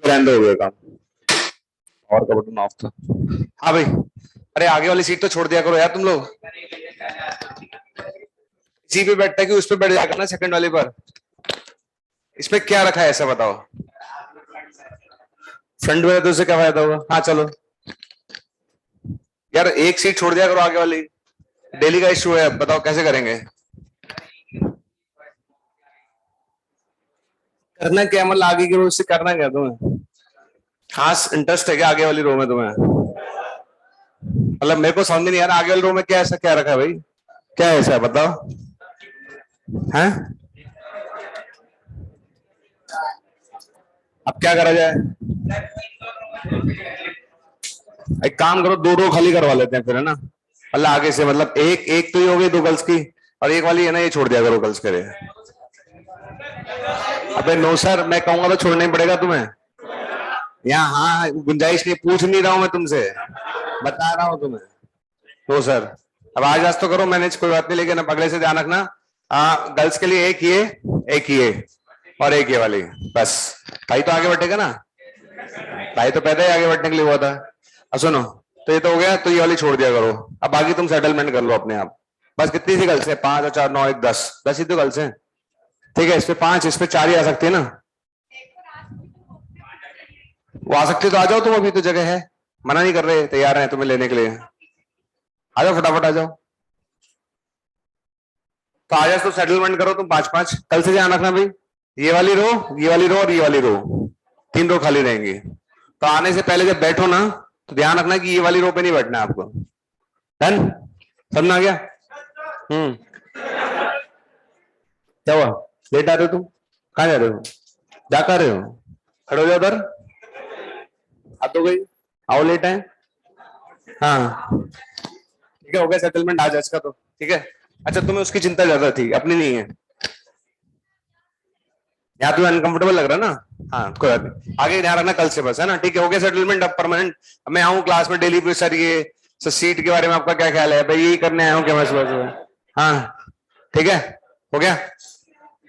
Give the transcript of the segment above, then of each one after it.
रहने दो, हो गया काम। और का बटन ऑफ था। हाँ भाई। अरे आगे वाली सीट तो छोड़ दिया करो यार तुम लोग। इसी पे बैठता है कि उस पे बैठ जाया करना सेकंड वाले पर। इसमें क्या रखा है ऐसा बताओ। फ्रंट में तो उससे क्या फायदा होगा। हाँ चलो यार, एक सीट छोड़ दिया करो आगे वाली। डेली का इश्यू है, अब बताओ कैसे करेंगे। करना क्या मतलब, आगे की रो से करना क्या तुम्हें। खास इंटरेस्ट है क्या आगे वाली रो में तुम्हें। मतलब मेरे को समझ नहीं आ रहा आगे वाली रो में क्या ऐसा क्या रखा है भाई। क्या है ऐसा बताओ। हैं। अब क्या करा जाए। एक काम करो, दो रो खाली करवा लेते हैं फिर, है ना। मतलब आगे से, मतलब एक एक तो ये हो गई दो गर्ल्स की, और एक वाली है ना, ये छोड़ दिया करो गर्ल्स के लिए। अबे नो सर, मैं कहूंगा तो छोड़ना ही पड़ेगा तुम्हें। यहाँ हाँ गुंजाइश नहीं, पूछ नहीं रहा हूं मैं तुमसे, बता रहा हूँ तुम्हें। No sir. अब आज तो करो मैनेज, कोई बात नहीं, लेकिन अब अगले से ध्यान रखना। गर्ल्स के लिए एक ये और एक ये वाली, बस। भाई तो आगे बढ़ेगा ना। भाई तो पैदा ही आगे बढ़ने के लिए हुआ था। अब सुनो, तो ये तो हो गया, तो ये वाली छोड़ दिया करो। अब बाकी तुम सेटलमेंट कर लो अपने आप। बस कितनी सी गर्ल्स है, 5 और 4 9 1 10, 10 ही तो गर्ल्स हैं। ठीक है, इस पे 5, इस पे 4 ही आ सकती है ना। वो आ सकती है तो आ जाओ तुम, अभी तो जगह है। मना नहीं कर रहे, तैयार हैं तुम्हें लेने के लिए। आ जाओ फटाफट आ जाओ। तो आ जाओ तो सेटलमेंट करो तुम, 5 5 कल से ध्यान रखना भाई। ये वाली रो, ये वाली रो और ये वाली रो, 3 रो खाली रहेंगी। तो आने से पहले जब बैठो ना, तो ध्यान रखना कि ये वाली रो पे नहीं बैठना है आपको। डन। समझ में आ गया। हम्म। क्या हुआ, लेट आ रहे हो तुम। कहाँ जा रहे हो, जा कर रहे हो। खड़े हो जाओ उधर। हाथ हो गई। आओ लेट है। हाँ ठीक है, हो गया सेटलमेंट आज आज का तो। ठीक है। अच्छा, तुम्हें उसकी चिंता ज्यादा थी, अपनी नहीं है। यहाँ तुम्हें अनकंफर्टेबल लग रहा है ना। हाँ कोई बात नहीं, आगे ध्यान रखना कल से, बस है ना। ठीक है, हो गया सेटलमेंट, अब परमानेंट। मैं आऊँ क्लास में डेली पे सर, ये सर सीट के बारे में आपका क्या ख्याल है भाई, यही करने आया हूँ क्या मैं सुबह सुबह। हाँ ठीक है, हो गया।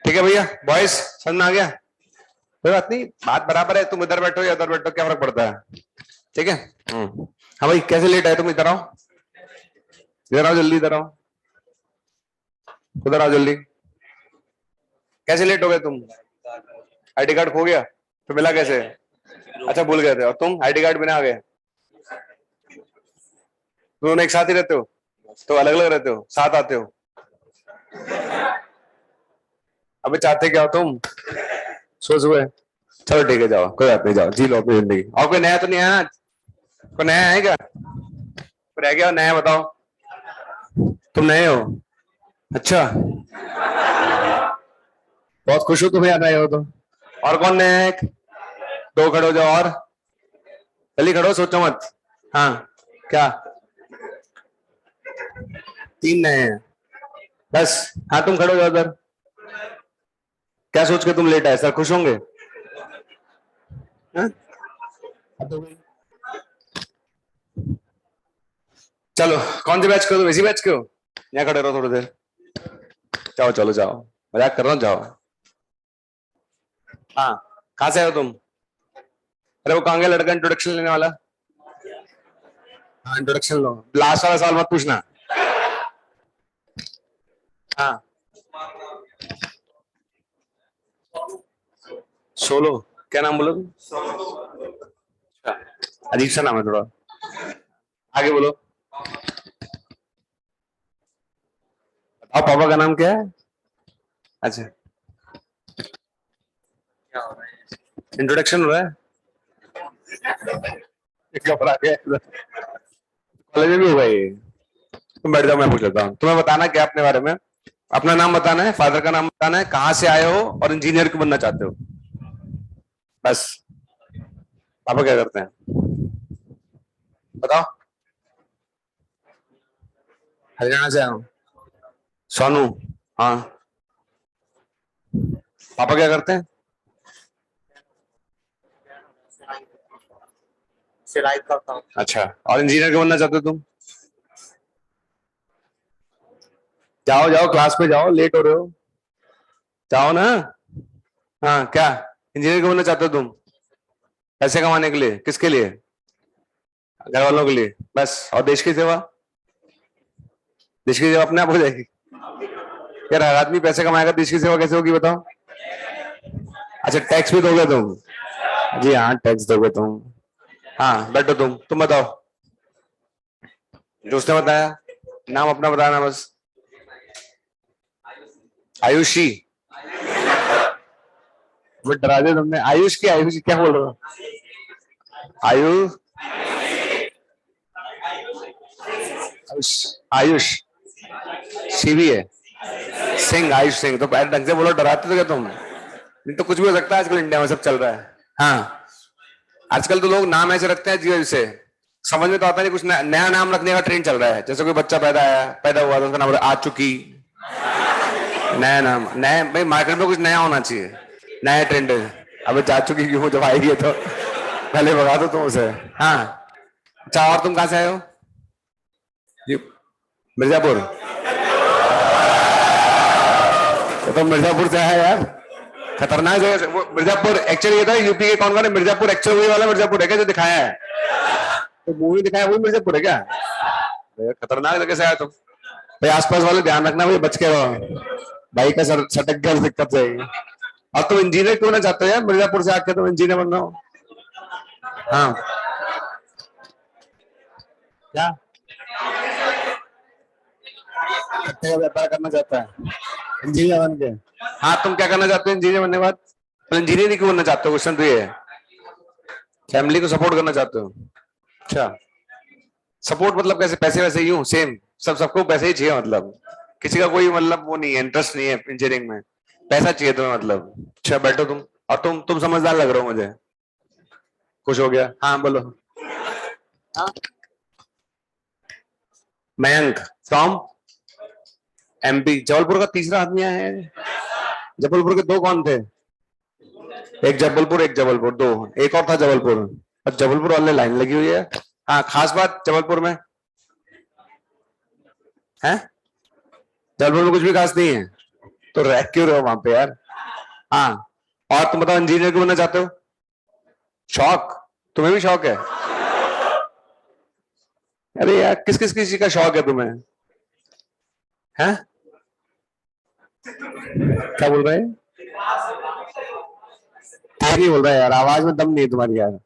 ठीक है भैया, बॉयज समझ में आ गया। कोई बात नहीं, बात बराबर है, तुम इधर बैठो या उधर बैठो, क्या फर्क पड़ता है। ठीक है। हाँ भाई, कैसे लेट आए तुम, इधर आओ। इधर आओ जल्दी, इधर आओ। उधर आओ जल्दी। कैसे लेट हो गए तुम। आईडी कार्ड खो गया, तो मिला कैसे। अच्छा भूल गए थे, और तुम आईडी कार्ड बिना आ गए। दोनों एक साथ ही रहते हो, तो अलग अलग रहते हो, साथ आते हो। अबे चाहते क्या हो तुम, सोच हुए। चलो ठीक है, जाओ कोई बात नहीं, जाओ जी लो अपनी जिंदगी। और कोई नया तो नहीं आया आज, कोई नया है क्या, कोई रह गया नया बताओ। तुम नए हो, अच्छा। बहुत खुश हो तुम्हें याद आए हो तो। और कौन नया है, दो खड़ो जाओ, और जल्दी खड़ो, सोचो मत। हाँ क्या, 3 नए हैं बस। हाँ तुम खड़ो जाओ उधर। क्या सोच के तुम लेट आए, सर खुश होंगे। हाँ? चलो, कौन से बैच के हो, इसी बैच के हो। यहाँ खड़े रहो थोड़ी देर। जाओ चलो जाओ, मजाक कर रहा हूँ, जाओ। हाँ, कहाँ से आए हो तुम। अरे वो कहाँ गया लड़का इंट्रोडक्शन लेने वाला। हाँ इंट्रोडक्शन लो, लास्ट वाला सवाल मत पूछना। हाँ सोलो, क्या नाम बोलो तुम। अच्छा, अजीब सा नाम है थोड़ा, आगे बोलो। बताओ पापा का नाम क्या है। अच्छा, इंट्रोडक्शन हो रहा है। घबरा गया, कॉलेज में भी होगा ये। तुम बैठ जाओ, मैं पूछ लेता हूँ, तुम्हें बताना क्या अपने बारे में। अपना नाम बताना है, फादर का नाम बताना है, कहाँ से आए हो, और इंजीनियर क्यों बनना चाहते हो, बस। पापा क्या करते हैं बताओ। हरियाणा से आया हूँ। सोनू। हाँ। पापा क्या करते हैं। सिलाई करता हूँ। अच्छा, और इंजीनियर क्यों बनना चाहते हो तुम। जाओ जाओ क्लास पे जाओ, लेट हो रहे हो, जाओ ना। हाँ क्या, इंजीनियर क्यों बनना चाहते हो तुम। पैसे कमाने के लिए, किसके लिए? घर वालों के लिए बस। और देश की सेवा? देश की सेवा अपने आप हो जाएगी यार। हर आदमी पैसे कमाएगा, देश की सेवा कैसे होगी बताओ? अच्छा टैक्स भी दोगे तुम? जी हाँ टैक्स दोगे तुम। हाँ बैठो तुम बताओ जो उसने बताया। नाम अपना बताना बस। आयुषी। वो डरा दिया तुमने। आयुष की, आयुष क्या बोल रहे हो? आयु आयुष आयुष शिवी है। सिंह, आयुष सिंह। तो पैर ढंग से बोलो, डराते तो क्या तुम? नहीं तो कुछ भी हो सकता है, आजकल इंडिया में सब चल रहा है। हाँ आजकल तो लोग नाम ऐसे रखते हैं जीवन से समझ में तो आता नहीं। कुछ नया नाम रखने का ट्रेंड चल रहा है। जैसे कोई बच्चा पैदा हुआ तो उसका नाम आ चुकी। नया नाम, नया भाई मार्केट में कुछ नया होना चाहिए। नया ट्रेंड है। अबे जा चुकी क्यों, जब आएगी तो पहले भगा दो तुम उसे। हाँ अच्छा, और तुम कहाँ से आए हो? जी मिर्जापुर। तो मिर्जापुर से आया यार, खतरनाक जगह से। वो मिर्जापुर एक्चुअली ये था यूपी के कौन कौन है? मिर्जापुर एक्चुअल वही वाला मिर्जापुर है क्या जो दिखाया है? तो मूवी दिखाया वही मिर्जापुर है क्या? खतरनाक जगह से आया तुम। भाई आसपास वाले ध्यान रखना भाई, बच के रहो। भाई का सर सटक गया दिक्कत जाएगी। और तुम इंजीनियर क्यों ना चाहते हो यार? मिर्जापुर से आके तुम इंजीनियर बनना हो। हाँ क्या कट्टे का व्यापार करना चाहता है इंजीनियर बन के? हाँ तुम क्या करना चाहते हो इंजीनियर बनने के बाद? इंजीनियर नहीं क्यों बनना चाहते हो? क्वेश्चन तो ये है। फैमिली को सपोर्ट करना चाहते हो? अच्छा सपोर्ट मतलब कैसे? पैसे वैसे यूं सेम सबको पैसे ही चाहिए मतलब? किसी का कोई मतलब वो नहीं है, इंटरेस्ट नहीं है इंजीनियरिंग में, पैसा चाहिए तुम्हें मतलब? अच्छा बैठो तुम। और तुम समझदार लग रहे हो मुझे। खुश हो गया। हाँ बोलो। हाँ मयंक फ्रॉम एमपी। जबलपुर का तीसरा आदमी आया है। जबलपुर के दो कौन थे? एक जबलपुर, एक जबलपुर, दो। एक और था जबलपुर। और जबलपुर वाले लाइन लगी हुई है। हाँ खास बात जबलपुर में है? जबलपुर में कुछ भी खास नहीं है तो रह क्यों रहे हो वहां पे यार? हाँ और तुम बताओ इंजीनियर क्यों बनना चाहते हो? शौक? तुम्हें भी शौक है? अरे यार किस किस किसी का शौक है तुम्हें? हैं? क्या बोल रहे हैं? ठीक बोल रहा है यार, आवाज में दम नहीं है तुम्हारी यार।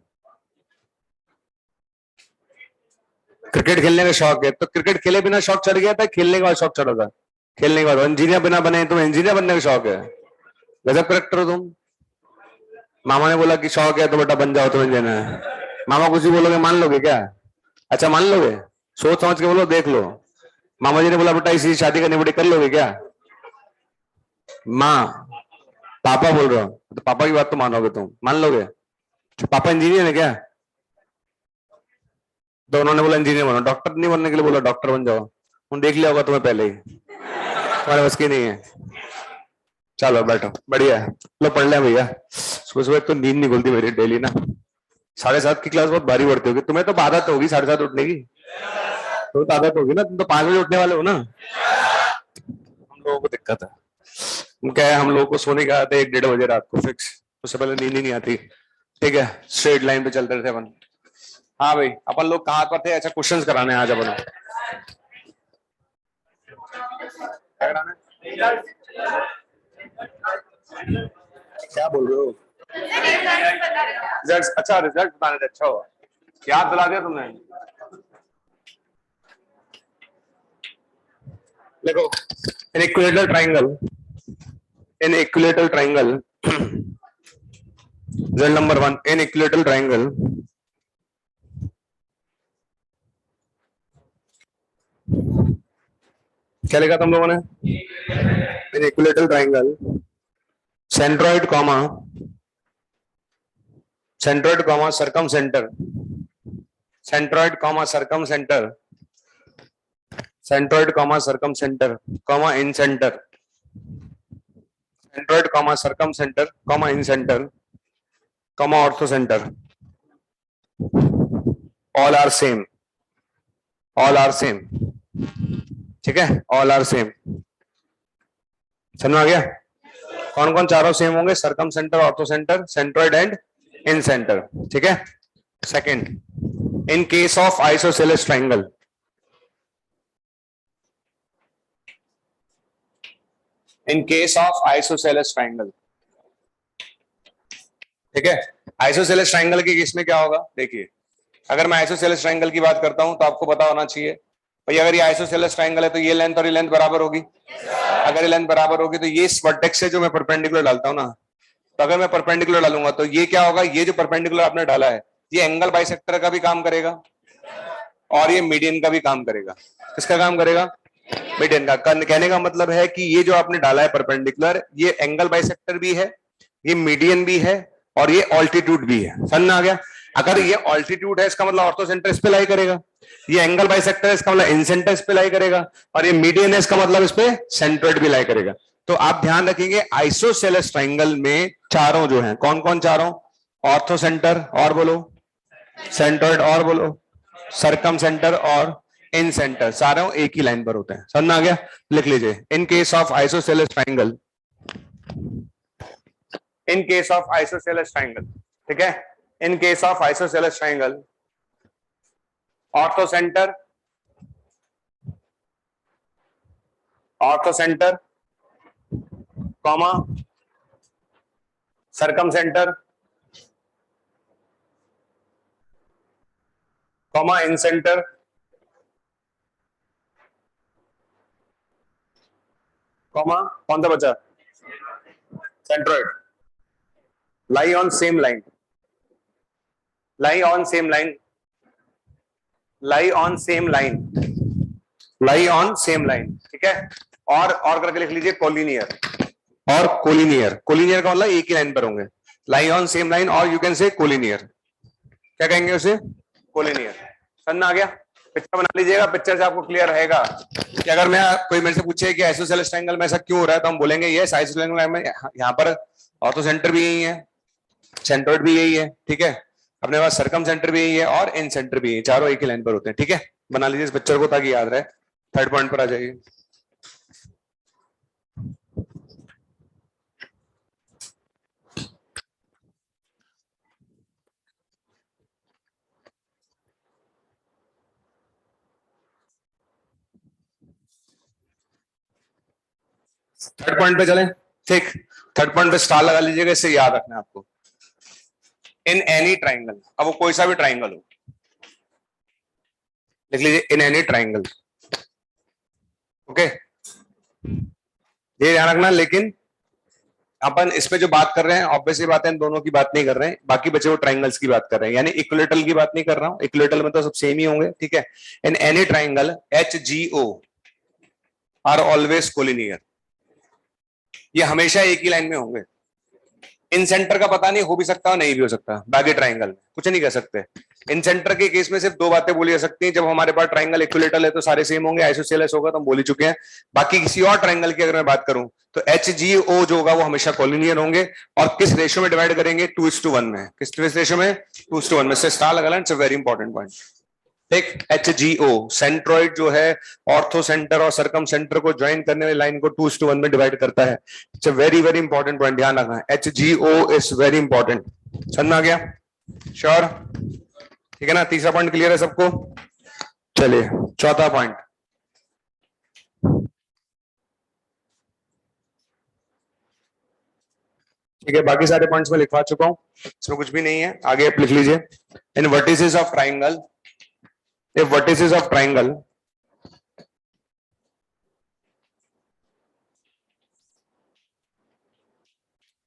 क्रिकेट खेलने का शौक है तो क्रिकेट खेले बिना शौक चढ़ गया था, खेलने के बाद शौक चढ़ा था? खेलने के बाद इंजीनियर बिना बने, तुम्हें इंजीनियर बनने का शौक है? गजब करेक्टर हो तुम। मामा ने बोला कि शौक है तो बेटा बन जाओ तुम इंजीनियर। मामा कुछ भी बोलोगे मान लोगे क्या? अच्छा मान लोगे? सोच समझ के बोलो, देख लो। मामा जी ने बोला बेटा इसी शादी करनी पड़ी, कर लोगे क्या? माँ पापा बोल रहा हूँ तो पापा की बात तो मानोगे तुम, मान लोगे? तो पापा इंजीनियर है क्या? तो उन्होंने बोला इंजीनियर बनो, डॉक्टर नहीं बनने के लिए बोला डॉक्टर बन जाओ। उन्होंने देख लिया होगा तुम्हें पहले ही, तुम्हारे बस की नहीं है। चलो बैठो, बढ़िया है। लो पढ़ ले भैया। सुबह सुबह तो नींद नहीं खुलती मेरी डेली ना। 7:30 की क्लास बहुत भारी पड़ती होगी तुम्हें, तो आदत होगी 7:30 उठने की। तो आदत होगी ना, तुम तो 5 बजे उठने वाले हो ना। हम लोगों को दिक्कत है। क्या है, हम लोगों को सोने की आदत है 1-1:30 बजे रात को फिक्स। उससे पहले नींद ही नहीं आती। ठीक है स्ट्रेट लाइन पे चलते रहते अपन। हाँ भाई अपन लोग कहाँ पर थे? अच्छा क्वेश्चंस कराने आज अपन। क्या कराना है? क्या बोल रहे हो? रिजल्ट? अच्छा रिजल्ट बताने थे, अच्छा हुआ याद दिला दिया तुमने। देखो in equilateral triangle, in equilateral triangle result number 1, in equilateral triangle क्या लिखा तुम लोगों ने? In equilateral triangle centroid comma, centroid comma circumcentre, centroid comma circumcentre, centroid comma circumcentre comma incentre, centroid comma circumcentre comma incentre comma orthocentre, all are same, all are same. ठीक है all are same. समझ आ गया? कौन कौन चारों same होंगे? Circumcentre, orthocentre, centroid and incentre, ठीक है। Second, in case of isosceles triangle, in case of isosceles triangle, ठीक है। आइसोसेलेस ट्राइंगल के केस में क्या होगा, देखिए अगर मैं आइसोसेलेस ट्राइंगल की बात करता हूं तो आपको पता होना चाहिए भाई, अगर ये आइसोसेलेस ट्राइंगल है तो ये लेंथ और ये लेंथ बराबर होगी। अगर ये लेंथ बराबर होगी तो ये इस वर्टेक्स से जो मैं परपेंडिकुलर डालता हूं ना, तो अगर मैं परपेंडिकुलर डालूंगा तो ये क्या होगा, ये जो परपेंडिकुलर आपने डाला है ये एंगल बाइसेक्टर का भी काम करेगा और ये मीडियन का भी काम करेगा। किसका काम करेगा, मीडियन का। कहने का मतलब है कि ये जो आपने डाला है परपेंडिकुलर, ये एंगल बाइसेक्टर भी है, ये मीडियन भी है और ये ऑल्टीट्यूड भी है। समझ में आ गया। अगर ये ऑल्टीट्यूड है इसका मतलब ऑर्थो सेंटर इस पे लाई करेगा, ये एंगल बाइसेक्टर है इसका मतलब इन सेंटर इस पे लाई करेगा, और ये मीडियन है इसका मतलब इस पे सेंट्रोइड भी लाई करेगा। तो आप ध्यान रखेंगे आइसोसेलेस ट्राइंगल में चारों जो हैं, कौन कौन चारों, ऑर्थो सेंटर और बोलो, सेंट्रोइड और बोलो, सरकम सेंटर और इन सेंटर, सारे एक ही लाइन पर होते हैं। समझ में आ गया। लिख लीजिए, in case of isosceles triangle, in case of isosceles triangle, ठीक है, in case of isosceles triangle, orthocentre, orthocentre comma circumcentre comma incentre comma कौन सा बचा, centroid, lie on same line, lie on same line, lie on same line, lie on same line, ठीक है। और करके लिख लीजिए collinear और कोलिनियर। कोलिनियर का मतलब एक ही लाइन पर होंगे, लाई ऑन सेम लाइन, और यू कैन से कोलिनियर। क्या कहेंगे उसे, कोलिनियर। समझ आ गया। पिक्चर बना लीजिएगा, पिक्चर से आपको क्लियर रहेगा कि अगर मैं कोई मेरे से पूछे कि आइसोसेलेस ट्रायंगल में ऐसा क्यों हो रहा है, तो हम बोलेंगे ये आइसोसेलेस ट्रायंगल में यहाँ पर ऑर्थो सेंटर भी यही है, सेंट्रोइड भी यही है, ठीक है, अपने पास सरकम सेंटर भी यही है और इन सेंटर भी यही है, चारों एक ही लाइन पर होते हैं, ठीक है। बना लीजिए इस पिक्चर को ताकि याद रहे। थर्ड पॉइंट पर आ जाइए। थर्ड पॉइंट पे चलें, ठीक। थर्ड पॉइंट पे स्टार लगा लीजिएगा, इससे याद रखना है आपको। इन एनी ट्राइंगल, अब वो कोई सा भी ट्राइंगल हो, लिख लीजिए इन एनी ट्राइंगल, ओके। ये ध्यान रखना, लेकिन अपन इसमें जो बात कर रहे हैं ऑब्वियसली बात है, इन दोनों की बात नहीं कर रहे हैं, बाकी बचे वो ट्राइंगल्स की बात कर रहे हैं, यानी इक्विलेटरल की बात नहीं कर रहा हूं। इक्विलेटरल में तो सब सेम ही होंगे, ठीक है। In any triangle HGO are always collinear, ये हमेशा एक ही लाइन में होंगे। इन सेंटर का पता नहीं, हो भी सकता है नहीं भी हो सकता, बाकी ट्राइंगल में कुछ नहीं कह सकते। इन सेंटर के केस में सिर्फ दो बातें बोली जा सकती हैं, जब हमारे पास ट्राइंगल इक्विलेटरल है तो सारे सेम होंगे, आइसोसेलेस होगा तो हम बोल ही चुके हैं। बाकी किसी और ट्राइंगल की अगर मैं बात करूं तो HGO जो होगा वो हमेशा कोलिनियर होंगे। और किस रेशियो में डिवाइड करेंगे, 2:1 में। किस रेशियो में, 2:1 में। से स्टार लगा, it's a very important point. एक HGO सेंट्रोइड जो है ऑर्थो सेंटर और सरकम सेंटर को ज्वाइन करने वाली लाइन को 2:1 में डिवाइड करता है। It's a very very important point, ध्यान रखना। HGO is very important. समझ में आ गया, श्योर, ठीक है ना। तीसरा पॉइंट क्लियर है सबको। चलिए चौथा पॉइंट, ठीक है। बाकी सारे पॉइंट्स में लिखवा चुका हूं, इसमें कुछ भी नहीं है, आगे आप लिख लीजिए। In vertices of triangle, if vertices of triangle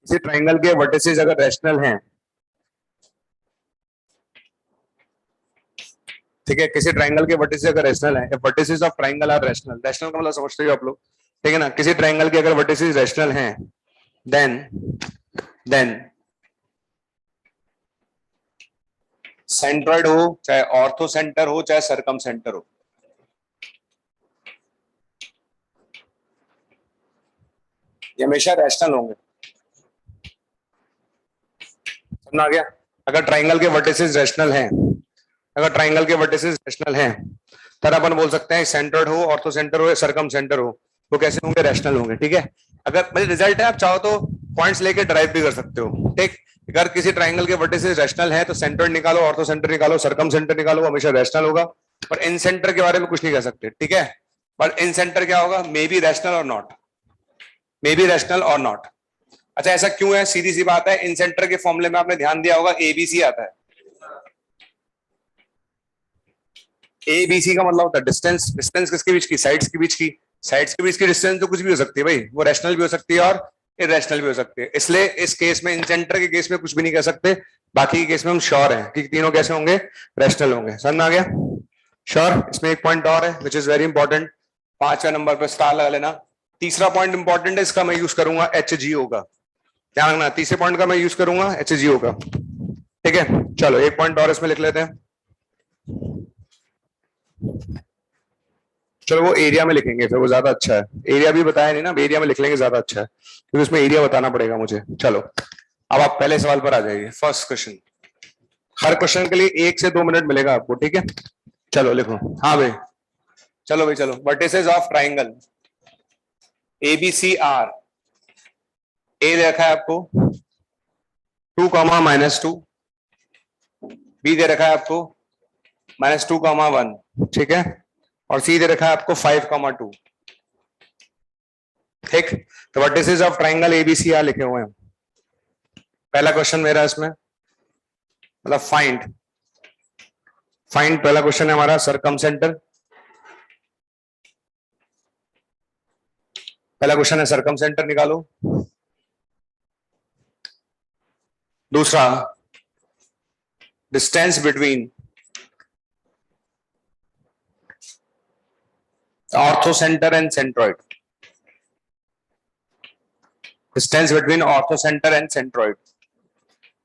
किसी ट्राइंगल के वर्टिसेस अगर रैशनल हैं, ठीक है, किसी ट्राइंगल के वर्टिसेस अगर रैशनल हैं, if vertices of triangle are rational, rational का मतलब समझते हो आप लोग, ठीक है ना। किसी ट्राइंगल के अगर वर्टिसेस रैशनल हैं, देन सेंट्रोइड हो, चाहे ऑर्थो सेंटर हो, चाहे सरकम सेंटर हो, ये हमेशा रैशनल होंगे। समझ आ गया। अगर ट्राइंगल के वर्टिसेस रैशनल हैं, अगर ट्राइंगल के वर्टिसेस रैशनल हैं, तब अपन बोल सकते हैं सेंट्रोइड हो, ऑर्थो सेंटर हो या सरकम सेंटर हो, वो कैसे होंगे, रैशनल होंगे, ठीक है। अगर मतलब रिजल्ट है, आप चाहो तो पॉइंट्स लेके ड्राइव भी कर सकते हो, ठीक। अगर किसी ट्राइंगल के वर्टिसेस रैशनल है तो सेंटर निकालो, ऑर्थो सेंटर निकालो, सरकम सेंटर निकालो, हमेशा रैशनल होगा। पर इन सेंटर के बारे में कुछ नहीं कह सकते, ठीक है। पर इन सेंटर क्या होगा, मे बी रैशनल और नॉट, मे बी रैशनल और नॉट। अच्छा ऐसा क्यों है, सीधी सी बात है, इन सेंटर के फॉर्मूले में आपने ध्यान दिया होगा एबीसी आता है। एबीसी का मतलब होता है डिस्टेंस, डिस्टेंस किसके बीच की, साइड्स के बीच की। साइड्स के बीच की डिस्टेंस तो कुछ भी हो सकती है भाई, वो रैशनल भी हो सकती है और इरेशनल भी हो सकती है। इसलिए इस केस में, इन सेंटर के केस में कुछ भी नहीं कह सकते। बाकी के केस में हम श्योर हैं कि तीनों कैसे होंगे, रैशनल होंगे। समझ में आ गया, श्योर। इसमें एक पॉइंट और है विच इज वेरी इंपॉर्टेंट, 5वें नंबर पर स्टार लगा लेना। तीसरा पॉइंट इंपॉर्टेंट है, इसका मैं यूज करूंगा HGO का, ध्यान रखना। तीसरे पॉइंट का मैं यूज करूंगा HGO का, ठीक है। चलो एक पॉइंट और इसमें लिख लेते हैं। चलो वो एरिया में लिखेंगे फिर, वो ज्यादा अच्छा है। एरिया भी बताया नहीं ना, एरिया में लिख लेंगे ज्यादा अच्छा है, क्योंकि उसमें एरिया बताना पड़ेगा मुझे। चलो अब आप पहले सवाल पर आ जाइए, फर्स्ट क्वेश्चन। हर क्वेश्चन के लिए 1 से 2 मिनट मिलेगा आपको, ठीक है। चलो लिखो, हाँ भाई चलो भाई चलो। वर्टिसेस ऑफ ट्राइंगल ABCR, ए दे रखा है आपको 2, -2, बी दे रखा है आपको -2, 1, ठीक है, और सी दे रखा है आपको 5, 2, ठीक। तो वर्टिसेस ऑफ ट्राइंगल ABCR लिखे हुए हैं। पहला क्वेश्चन मेरा इसमें मतलब फाइंड, पहला क्वेश्चन है हमारा सरकम सेंटर। पहला क्वेश्चन है सरकम सेंटर निकालो। दूसरा distance between ortho centre and centroid, distance between ortho centre and centroid.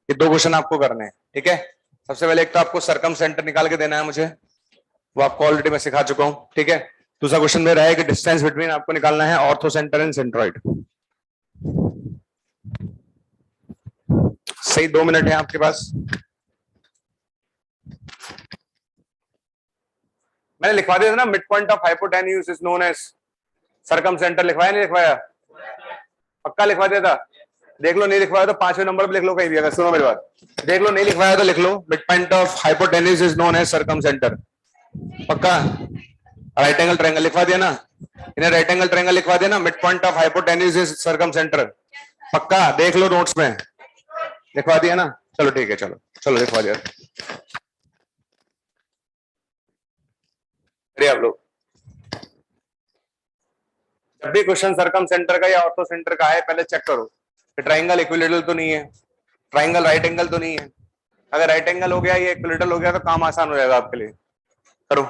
ये 2 क्वेश्चन आपको करने हैं, ठीक है। सबसे पहले एक तो आपको सरकम सेंटर निकाल के देना है मुझे, वो आपको ऑलरेडी मैं सिखा चुका हूं, ठीक है। दूसरा क्वेश्चन मेरा है कि डिस्टेंस बिटवीन आपको निकालना है ऑर्थो सेंटर एंड सेंट्रॉइड। सही 2 मिनट है आपके पास। मैंने लिखवा दिया था ना, mid point of hypotenuse is known as circumcentre, लिखवाया नहीं लिखवाया, पक्का लिखवा दिया था। देख लो नहीं लिखवाया तो 5वें नंबर पे लिख लो कहीं भी, अगर सुनो मेरी बात, देख लो नहीं लिखवाया तो लिख लो, mid point of hypotenuse is known as circumcentre, पक्का। राइट एंगल ट्रायंगल लिखवा दिया ना, इन्हें राइट एंगल ट्रायंगल लिखवा दिया ना, mid point of hypotenuse is circumcentre, पक्का। देख लो नोट्स में, लिखवा दिया ना, चलो ठीक है, चलो चलो लिखवा दिया। अरे आप लोग जब भी क्वेश्चन सरकम सेंटर का या ऑर्थो सेंटर का है, पहले चेक करो कि ट्राइंगल इक्विलेटरल तो नहीं है, ट्राइंगल राइट एंगल तो नहीं है। अगर राइट एंगल हो गया या इक्विलेटरल हो गया तो काम आसान हो जाएगा आपके लिए। करो।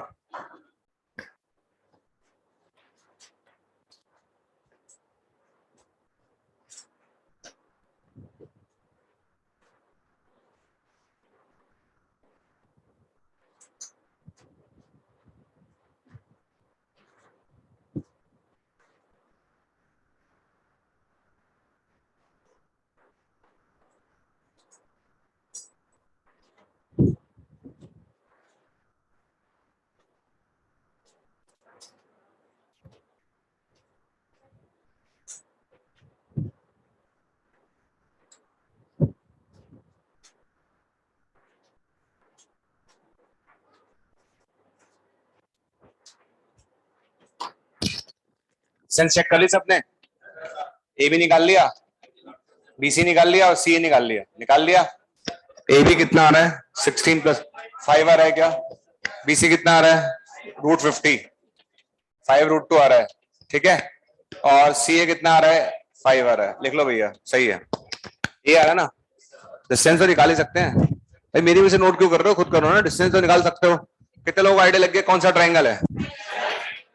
सेंस चेक कर ली सबने, ए भी निकाल लिया, BC निकाल लिया और CA निकाल लिया, निकाल लिया। ए भी कितना आ रहा है 16 + 5 आ रहा है क्या, BC कितना आ रहा है √50, 5√2 आ रहा है, ठीक है, और CA कितना आ रहा है 5 आ रहा है। लिख लो भैया, सही है, ये आ रहा है ना। डिस्टेंस तो निकाल ही सकते हैं भाई, मेरी वजह से नोट क्यों कर रहे हो, खुद करो ना, डिस्टेंस तो निकाल सकते हो। कितने लोग आइडिया लग गए कौन सा ट्राइंगल है,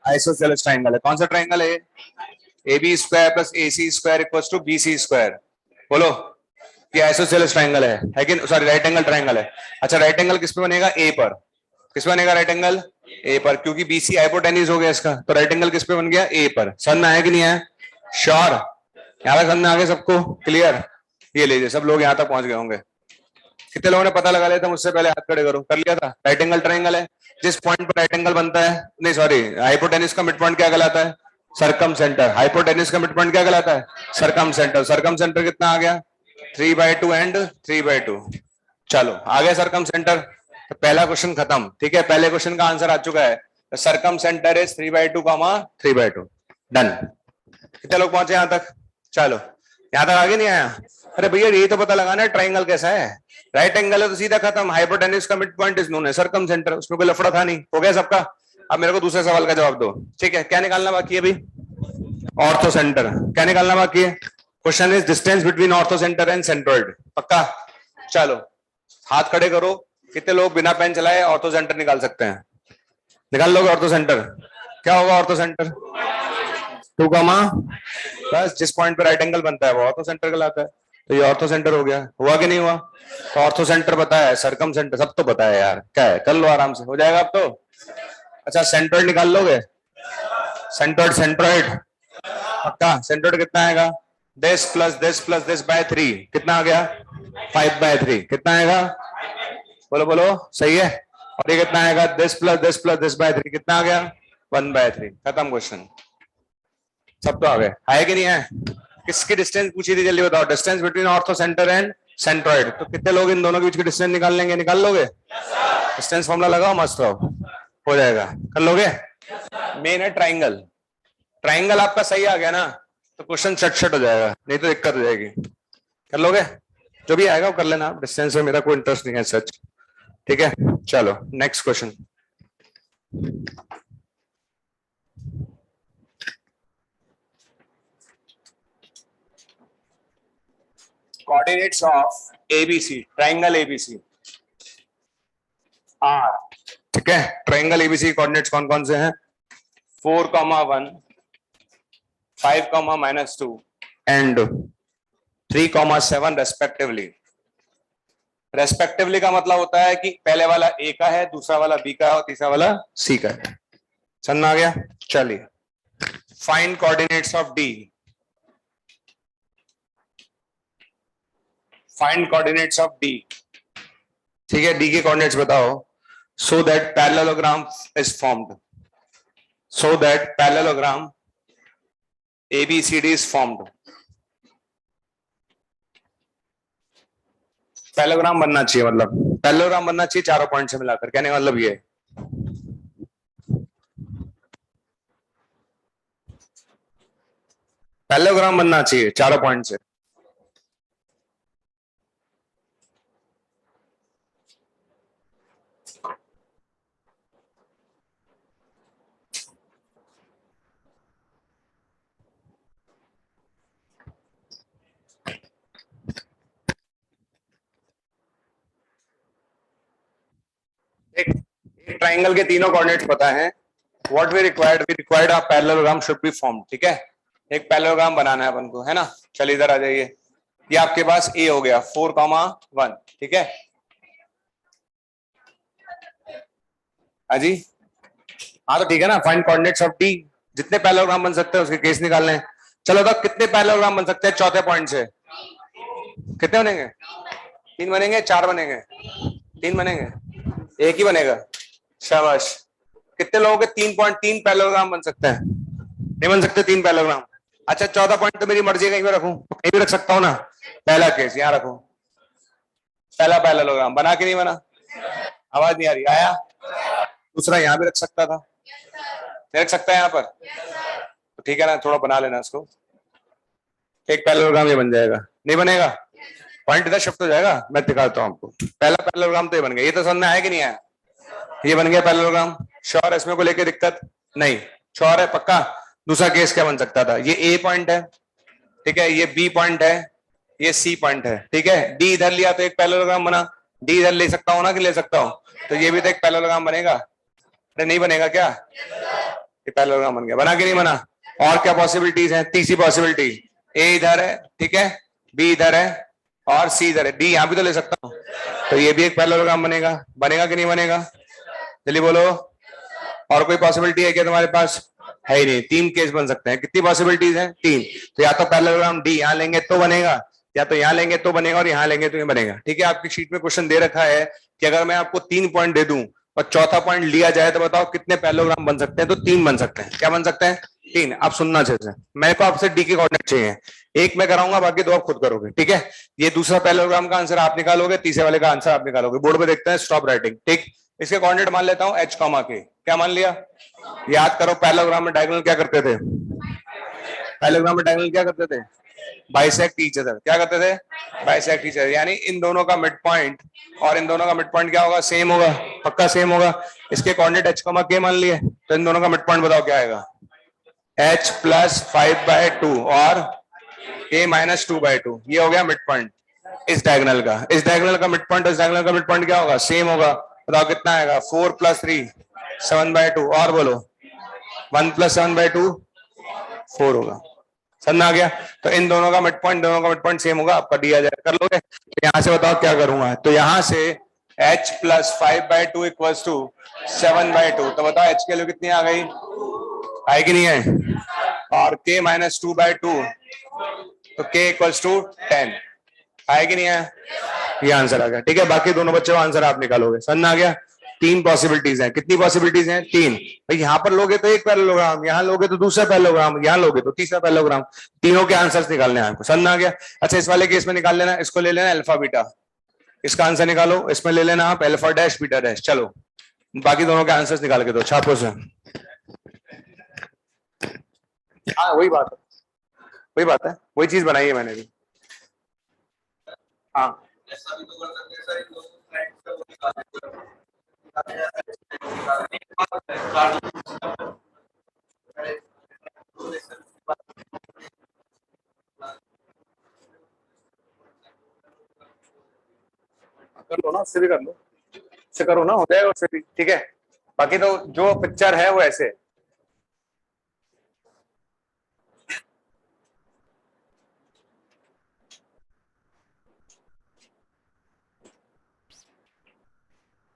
आइसोसेलेस ट्राइंगल है। कौन सा ट्राइंगल है, AB² + AC² = BC स्क्वायर। बोलो, ये आइसोसेलेस ट्राइंगल है कि सॉरी राइट एंगल ट्राइंगल है। अच्छा राइट एंगल किस पे बनेगा, A पर। किस पे बनेगा राइट एंगल, A पर, क्योंकि BC हाइपोटेन्यूज हो गया इसका, तो राइट एंगल किस पे बन गया, A पर। समझ में आया कि नहीं आया, श्योर, यहाँ तक समझ में आ गया सबको, क्लियर। ये लीजिए, सब लोग यहाँ तक पहुंच गए होंगे। कितने लोगों ने पता लगा लिया था मुझसे पहले, हाथ खड़े करो, कर लिया था। राइट एंगल ट्राइंगल है, जिस पॉइंट पर राइट एंगल बनता है, नहीं सॉरी हाइपोटेन्यूज का मिड पॉइंट क्या कहलाता है, सरकम सेंटर। हाइपोटेन्यूज का मिड पॉइंट क्या कहलाता है, सरकम सेंटर। सरकम सेंटर कितना आ गया 3/2 एंड 3/2। चलो आ गया सरकम सेंटर। तो पहला क्वेश्चन खत्म। ठीक है, पहले क्वेश्चन का आंसर आ चुका है। सरकम सेंटर इज 3/2 3/2। डन। कितने लोग पहुंचे यहां तक? चलो यहां तक आगे नहीं आया? अरे भैया यही तो पता लगाना है ट्राइंगल कैसा है। राइट एंगल है तो सीधा खत्म। हाइपोटेन्यूज का मिड पॉइंट इज नोन है सर्कम सेंटर। उसमें कोई लफड़ा था नहीं। हो गया सबका? अब मेरे को दूसरे सवाल का जवाब दो। ठीक है, क्या निकालना बाकी है अभी? Ortho centre. क्या निकालना बाकी है? Question is distance between ortho centre and centroid. पक्का? चलो हाथ खड़े करो। कितने लोग बिना पेन चलाए ऑर्थो सेंटर निकाल सकते हैं? निकाल लोगे ऑर्थो सेंटर? क्या होगा ऑर्थो सेंटर? 2 बस जिस पॉइंट पे राइट एंगल बनता है वो ऑर्थो सेंटर कहलाता है। तो ये ऑर्थो सेंटर हो गया। हुआ कि नहीं हुआ? तो ऑर्थो सेंटर पता है, सरकम सेंटर सब तो पता है यार। क्या है, कर लो आराम से, हो जाएगा अब तो। अच्छा सेंट्रोइड निकाल लोगे? सेंट्रोइड सेंट्रोइड पक्का? सेंट्रोइड कितना आएगा? This plus this plus this by 3 कितना आ गया? 5/3 कितना आएगा? बोलो बोलो सही है। और ये कितना आएगा? दिस प्लस दिस बाय 3 कितना आ गया? 1/3। खत्म क्वेश्चन। सब तो आ गए। है कि नहीं है? किसकी डिस्टेंस पूछी थी जल्दी बताओ? Distance between ortho centre and centroid. तो कितने लोग इन दोनों के बीच की डिस्टेंस निकाल लेंगे? निकाल लोगे? डिस्टेंस फॉर्मूला लगाओ, मस्त हो जाएगा। कर लोगे? मेन है ट्राइंगल। ट्राइंगल आपका सही आ गया ना तो क्वेश्चन चट हो जाएगा, नहीं तो दिक्कत हो जाएगी। कर लोगे? जो भी आएगा वो कर लेना। डिस्टेंस में मेरा कोई इंटरेस्ट नहीं है सच। ठीक है, चलो next question. Coordinates of ABC, triangle ABC are. ठीक है, ट्राइंगल एबीसी कोऑर्डिनेट्स कौन कौन से हैं? 4,1, 5,-2 एंड 3,7 रेस्पेक्टिवली। रेस्पेक्टिवली का मतलब होता है कि पहले वाला ए का है, दूसरा वाला बी का है और तीसरा वाला सी का है। समझ आ गया? चलिए find coordinates of D. Find coordinates of D. ठीक है, डी के कोऑर्डिनेट्स बताओ। So that parallelogram is formed. So that parallelogram ABCD is formed. Parallelogram बनना चाहिए, मतलब पैरेललोग्राम बनना चाहिए चारों पॉइंट से मिलाकर। कहने का मतलब ये पैरेललोग्राम बनना चाहिए चारों पॉइंट से। एक ट्राइंगल के तीनों कोऑर्डिनेट्स पता है। What we required a parallelogram should be formed. ठीक है, एक पैरेललोग्राम बनाना है अपन को, है ना। चलिए इधर आ जाइए। ये आपके पास ए हो गया 4,1। ठीक है अजी? हाँ तो ठीक है ना। Find coordinates of D. जितने पैरेललोग्राम बन सकते हैं उसके केस निकालने हैं। चलो तो कितने पैरेललोग्राम बन सकते हैं चौथे पॉइंट से? कितने बनेंगे? 3 बनेंगे? 4 बनेंगे? 3 बनेंगे? एक ही बनेगा? शाबाश। कितने लोगों के 3.3 पैरेललोग्राम बन सकते हैं? नहीं बन सकते 3 पैरेललोग्राम। अच्छा 14 पॉइंट तो मेरी मर्जी है, कहीं भी रखूं? कहीं भी रख सकता हूं ना। पहला केस यहां रखूं। पहला पैरेललोग्राम बना कि नहीं बना? आवाज नहीं आ रही। आया? दूसरा यहां भी रख सकता था। नहीं रख सकता है यहाँ पर? तो ठीक है ना, थोड़ा बना लेना इसको। एक पैरेललोग्राम ये बन जाएगा। नहीं बनेगा? पॉइंट इधर शिफ्ट हो जाएगा। मैं दिखाता हूं आपको। पहला पैरेललोग्राम तो ये बन गया। ये तो समझ में आया कि नहीं आया? ये बन गया पैरेललोग्राम। श्योर है? इसमें को लेके दिक्कत नहीं? श्योर है? पक्का? दूसरा केस क्या बन सकता था? ये ए पॉइंट है, ठीक है, ये बी पॉइंट है, ये सी पॉइंट है। ठीक है, डी इधर लिया तो एक पैरेललोग्राम बना। डी इधर ले सकता हूं ना कि ले सकता हूं? तो ये भी तो एक पैरेललोग्राम बनेगा। अरे नहीं बनेगा क्या? ये पैरेललोग्राम बन गया। बना कि नहीं बना? और क्या पॉसिबिलिटीज है? तीसरी पॉसिबिलिटी, ए इधर है, ठीक है, बी इधर है और सी इधर है। डी यहां भी तो ले सकता हूं, तो ये भी एक पैरेललोग्राम बनेगा। बनेगा कि नहीं बनेगा? जल्दी बोलो। और कोई पॉसिबिलिटी है क्या तुम्हारे पास? है ही नहीं। 3 केस बन सकते हैं। कितनी पॉसिबिलिटीज हैं? 3। तो या तो पैरेललोग्राम डी यहां लेंगे तो बनेगा, या तो यहां लेंगे तो बनेगा, और यहां लेंगे तो ये बनेगा। ठीक है, आपकी शीट में क्वेश्चन दे रखा है कि अगर मैं आपको 3 पॉइंट दे दूं और चौथा पॉइंट लिया जाए तो बताओ कितने पैरेललोग्राम बन सकते हैं? तो 3 बन सकते हैं। क्या बन सकते हैं? 3। अब सुनना अच्छे से, मेरे को आपसे डी के कोऑर्डिनेट चाहिए। एक मैं कराऊंगा, बाकी दो आप खुद करोगे, ठीक है। ये दूसरा पैरेललोग्राम का आंसर आप निकालोगे, तीसरे वाले का आंसर आप निकालोगे। बोर्ड पे देखते हैं, स्टॉप राइटिंग, ठीक। इसके कोऑर्डिनेट मान लेता हूं h कॉमा के। क्या मान लिया? याद करो पैरेललोग्राम में डायगोनल क्या करते थे? पैरेललोग्राम में डायगोनल क्या करते थे? Bisect each other. क्या करते थे? Bisect each other. यानी इन दोनों का मिड पॉइंट और इन दोनों का मिड पॉइंट क्या होगा? सेम होगा, पक्का सेम होगा। इसके कोऑर्डिनेट h कॉमा के मान लिए, तो इन दोनों का मिड पॉइंट बताओ क्या आएगा? h प्लस 5/2 और k माइनस 2/2, ये हो गया मिड पॉइंट इस डायगोनल का। इस डायगोनल का मिड पॉइंट, इस डायगोनल का मिड पॉइंट क्या होगा? सेम होगा। बताओ कितना आएगा? 4 + 3 7/2, और बोलो 1 + 7/2 4 होगा। समझ में आ गया? तो इन दोनों का मिड पॉइंट, दोनों का मिड पॉइंट सेम होगा, आपका दिया जाए, कर लोगे? तो यहां से बताओ क्या करूंगा, तो यहां से h प्लस 5/2 इक्वल्स टू 7/2, तो बताओ h की वैल्यू कितनी आ गई? आई कि नहीं है? और k माइनस 2/2, तो k इक्वल्स टू 10, आए कि नहीं आया? ये आंसर आ गया, ठीक है। बाकी दोनों बच्चों का आंसर आप निकालोगे। समझ आ गया? 3 पॉसिबिलिटीज हैं। कितनी पॉसिबिलिटीज हैं? 3। भाई यहां पर लोगे तो एक पैरेललोग्राम, यहां लोगे तो दूसरा पैरेललोग्राम, यहां लोगे तो तीसरा पैरेललोग्राम। तीनों के आंसर्स निकालने हैं आपको। समझ आ गया? अच्छा, इस वाले केस में निकाल लेना, इसको ले लेना अल्फा बीटा, इसका आंसर निकालो। इसमें ले लेना आप अल्फा डैश बीटा डैश। चलो बाकी दोनों के आंसर्स निकाल के दो छापो से। हाँ वही बात है, वही बात है, वही चीज बनाई है मैंने भी। हाँ कर लो ना, उससे भी कर लो, उससे करो ना, हो जाएगा उससे भी, ठीक है। बाकी तो जो पिक्चर है वो ऐसे।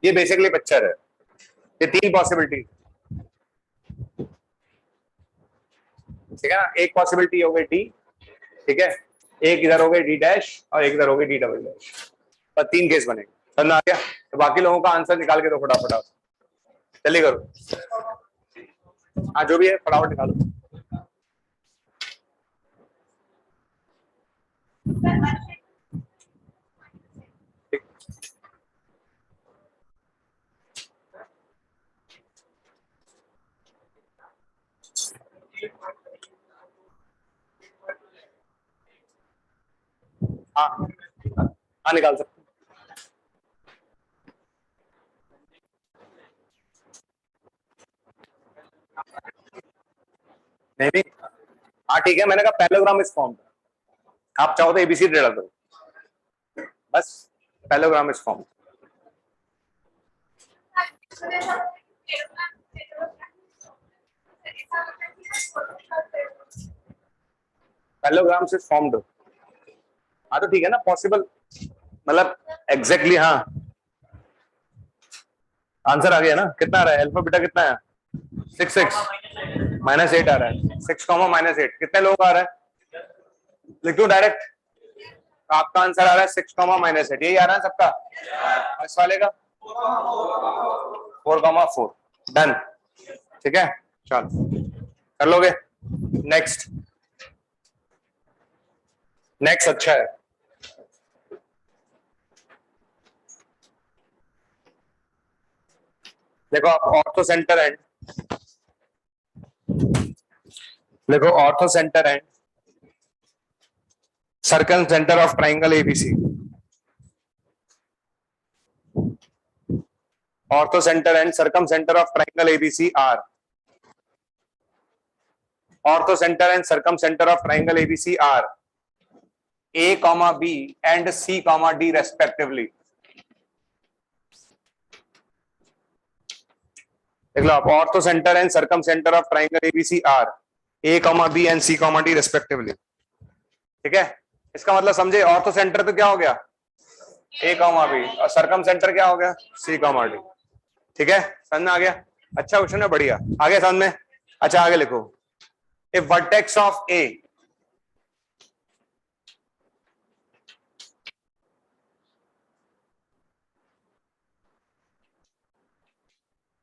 ये बेसिकली पिक्चर है, ये 3 पॉसिबिलिटी, ठीक है ना। एक पॉसिबिलिटी हो गई डी, ठीक है, एक इधर हो गई डी डैश और एक इधर हो गई डी डबल डैश, पर 3 केस बनेंगे। समझ आ गया? तो बाकी लोगों का आंसर निकाल के दो फटाफट, जल्दी करो। हाँ जो भी है फटाफट निकालो। हाँ हाँ निकाल सकते। नहीं नहीं, हाँ ठीक है, मैंने कहा पैरेललोग्राम इज फॉर्म्ड, आप चाहो तो एबीसी डाल दो, बस parallelogram is formed. Parallelogram is formed, हाँ तो ठीक है ना, पॉसिबल, मतलब एग्जैक्टली हाँ। आंसर आ गया ना? कितना आ रहा है अल्फा बीटा? कितना है? 6 -8 आ रहा है। 6, -8 कितने लोगों का आ रहा है? लिख दो डायरेक्ट। आपका आंसर आ रहा है 6, -8, यही आ रहा है सबका। इस वाले का 4, 4 डन, ठीक है। चलो कर लोगे? नेक्स्ट, नेक्स्ट अच्छा है। देखो आप ऑर्थो सेंटर एंड, देखो orthocentre and circle centre of triangle ABC, orthocentre and circumcentre of triangle ABC are, orthocentre and circumcentre of triangle ABC are A, B and C, D respectively. देख लो आप, orthocentre and circumcentre of triangle ABC are A, B and C, D respectively, ठीक है। इसका मतलब समझे, ortho centre तो क्या हो गया? A, B, और सर्कम सेंटर क्या हो गया? C, D, ठीक है। समझ में आ गया? अच्छा क्वेश्चन है, बढ़िया। आगे समझ में? अच्छा आगे लिखो, ए वर्टेक्स ऑफ A,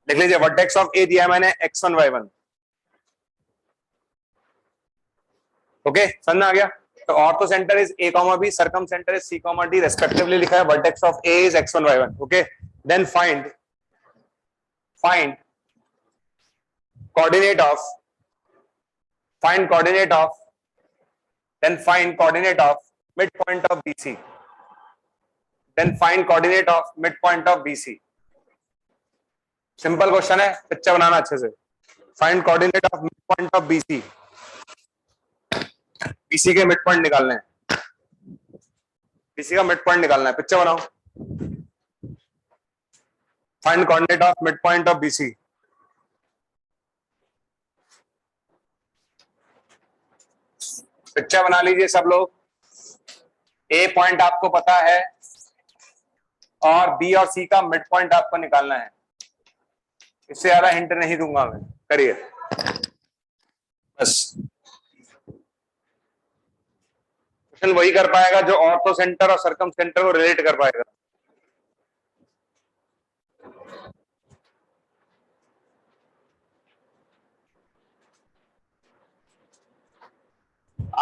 लिख लीजिए, वर्टेक्स ऑफ A दिया है मैंने x1 y1, ओके, समझ में आ गया? तो orthocentre is a comma b, circumcentre is c comma d respectively लिखा है। Vertex of a is x1 y1। Okay, then find coordinate of find coordinate of then find coordinate of midpoint of BC, then find coordinate of midpoint of BC। Simple question है, picture बनाना अच्छे से। Find coordinate of mid point of BC, BC के mid point निकालने हैं, BC का mid point निकालना है, picture बनाओ। Find coordinate of mid point of BC. Picture बना लीजिए सब लोग। ए पॉइंट आपको पता है और बी और सी का मिड पॉइंट आपको निकालना है। इससे ज्यादा हिंट नहीं दूंगा मैं, करिए बस। क्वेश्चन वही कर पाएगा जो ऑर्थो सेंटर और सर्कम सेंटर को रिलेट कर पाएगा।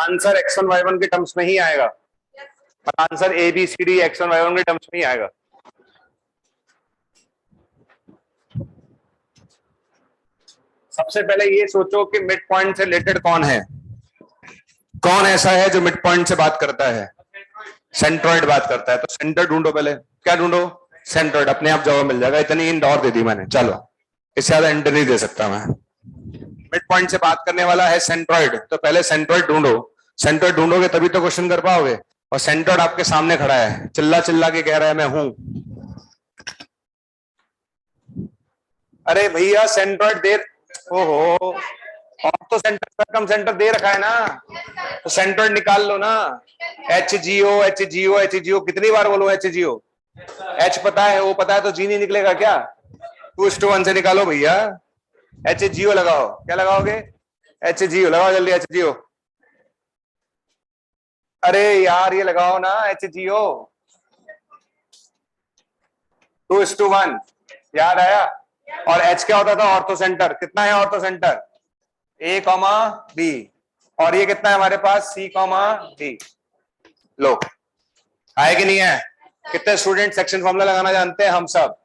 आंसर x1 y1 के टर्म्स में ही आएगा, पर answer A B C D x1 y1 के टर्म्स में ही आएगा। सबसे पहले ये सोचो कि मिड पॉइंट से रिलेटेड कौन है, कौन ऐसा है जो मिड पॉइंट से बात करता है? सेंट्रॉइड बात करता है। तो सेंटर ढूंढो, पहले क्या ढूंढो? सेंट्रॉइड। अपने आप जवाब मिल जाएगा। इतनी हिंट और दे दी मैंने, चलो इससे ज्यादा हिंट नहीं दे सकता मैं। मिड पॉइंट से बात करने वाला है सेंट्रॉइड, तो पहले सेंट्रॉइड ढूंढो। सेंट्रॉइड ढूंढोगे तभी तो क्वेश्चन कर पाओगे। और सेंट्रॉइड आपके सामने खड़ा है, चिल्ला चिल्ला के कह रहा है मैं हूं। अरे भैया सेंट्रॉइड दे, ओहो, और तो सेंटर सर्कम सेंटर दे रखा है ना, तो सेंट्रॉइड निकाल लो ना। H G O H G O H G O, कितनी बार बोलो एच जी ओ? एच पता है, ओ पता है, तो जी नहीं निकलेगा क्या? 2:1 से निकालो भैया। एच जी ओ लगाओ, क्या लगाओगे? एच जी ओ लगाओ जल्दी, एच जी ओ। अरे यार ये लगाओ ना एच जी ओ। 2:1 याद आया? और एच क्या होता था? Ortho centre. कितना है ऑर्थो सेंटर? ए कॉमा बी। और ये कितना है हमारे पास? C comma D. लो, है कि नहीं है? कितने स्टूडेंट सेक्शन फॉर्मूला लगाना जानते हैं? हम सब।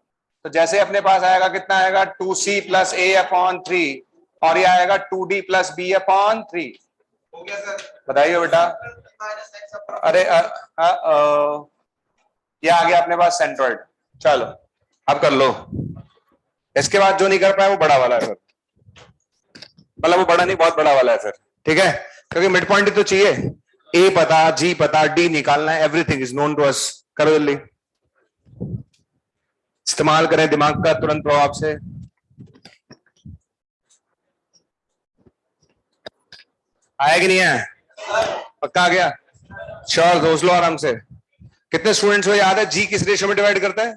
तो जैसे अपने पास आएगा, कितना आएगा? 2c प्लस ए अपॉन 3, और ये आएगा 2d प्लस बी अपॉन 3। हो गया सर? बताइए बेटा। अरे ये आ गया अपने पास सेंट्रॉइड। चलो अब कर लो। इसके बाद जो नहीं कर पाया वो बड़ा वाला है सर, मतलब वो बड़ा नहीं, बहुत बड़ा वाला है सर, ठीक है? क्योंकि मिड पॉइंट तो चाहिए। ए पता, जी पता, डी निकालना है, everything is known to us. करो जल्दी, इस्तेमाल करें दिमाग का तुरंत प्रभाव से। आया कि नहीं है? पक्का आ गया? श्योर? दोस्त लो आराम से। कितने स्टूडेंट्स को याद है जी किस रेशियो में डिवाइड करता है?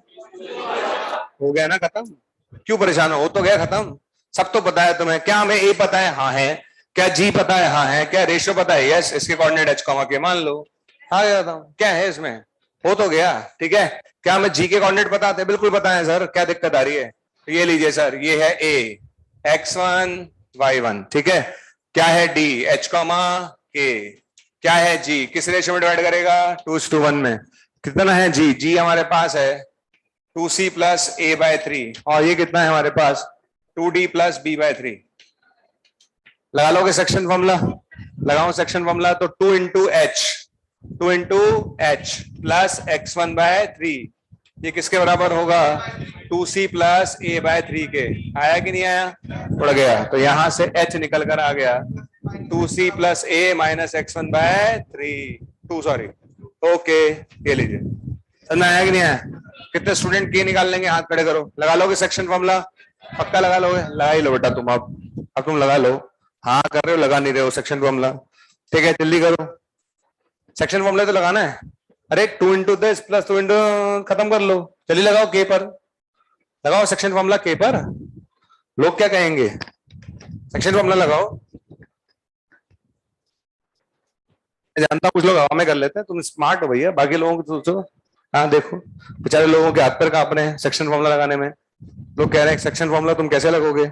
हो गया ना खत्म? क्यों परेशान हो तो गया खत्म। सब तो पता है तुम्हें। क्या हमें ए पता है? हाँ है। क्या जी पता है? हाँ है। क्या रेशियो पता है? यस। इसके कोऑर्डिनेट एच कॉमा के मान लो। हाँ गया, क्या है इसमें? हो तो गया, ठीक है? क्या हमें जी के कोऑर्डिनेट पता थे? बिल्कुल पता है सर, क्या दिक्कत आ रही है? तो ये लीजिए सर, ये है ए x1 y1, ठीक है? क्या है डी? एच कॉमा के। क्या है जी? किस रेशियो में डिवाइड करेगा? 2:1 में। कितना है जी? जी हमारे पास है 2c प्लस a बाय 3, और ये कितना है हमारे पास? 2d plus b bye 3। लगा लोगे सेक्शन फॉर्मूला? लगाओ सेक्शन फॉर्मूला। तो 2 into H plus x1 by 3, ये किसके बराबर होगा? 2c प्लस a बाय 3 के। आया कि नहीं आया? उड़ गया। तो यहां से h निकल कर आ गया 2c plus a minus x1 by 3। Sorry, okay, ये लीजिए। समझ में आया कि नहीं आया? कितने स्टूडेंट के निकाल लेंगे? हाथ खड़े करो। लगा लोगे सेक्शन फॉर्मूला? पक्का लगा लोगे? लगा ही लो बेटा तुम। अब तुम लगा लो। हाँ कर रहे हो, लगा नहीं रहे हो सेक्शन फॉर्मूला? ठीक है, जल्दी करो। सेक्शन फॉर्मूला तो लगाना है। अरे 2 इंटू दिस प्लस 2 इंटू, खत्म कर लो। चलिए लगाओ के पर, लगाओ सेक्शन फॉर्मूला के पर। लोग क्या कहेंगे? सेक्शन फॉर्मूला लगाओ। जानता कुछ लोग हवा में कर लेते हैं, तुम स्मार्ट हो भैया, बाकी लोगों को सोचो। हाँ देखो, बेचारे लोगों के हाथ पैर कांप रहे हैं सेक्शन फॉर्मूला लगाने में। लोग कह रहे हैं सेक्शन फॉर्मूला तुम कैसे लगोगे?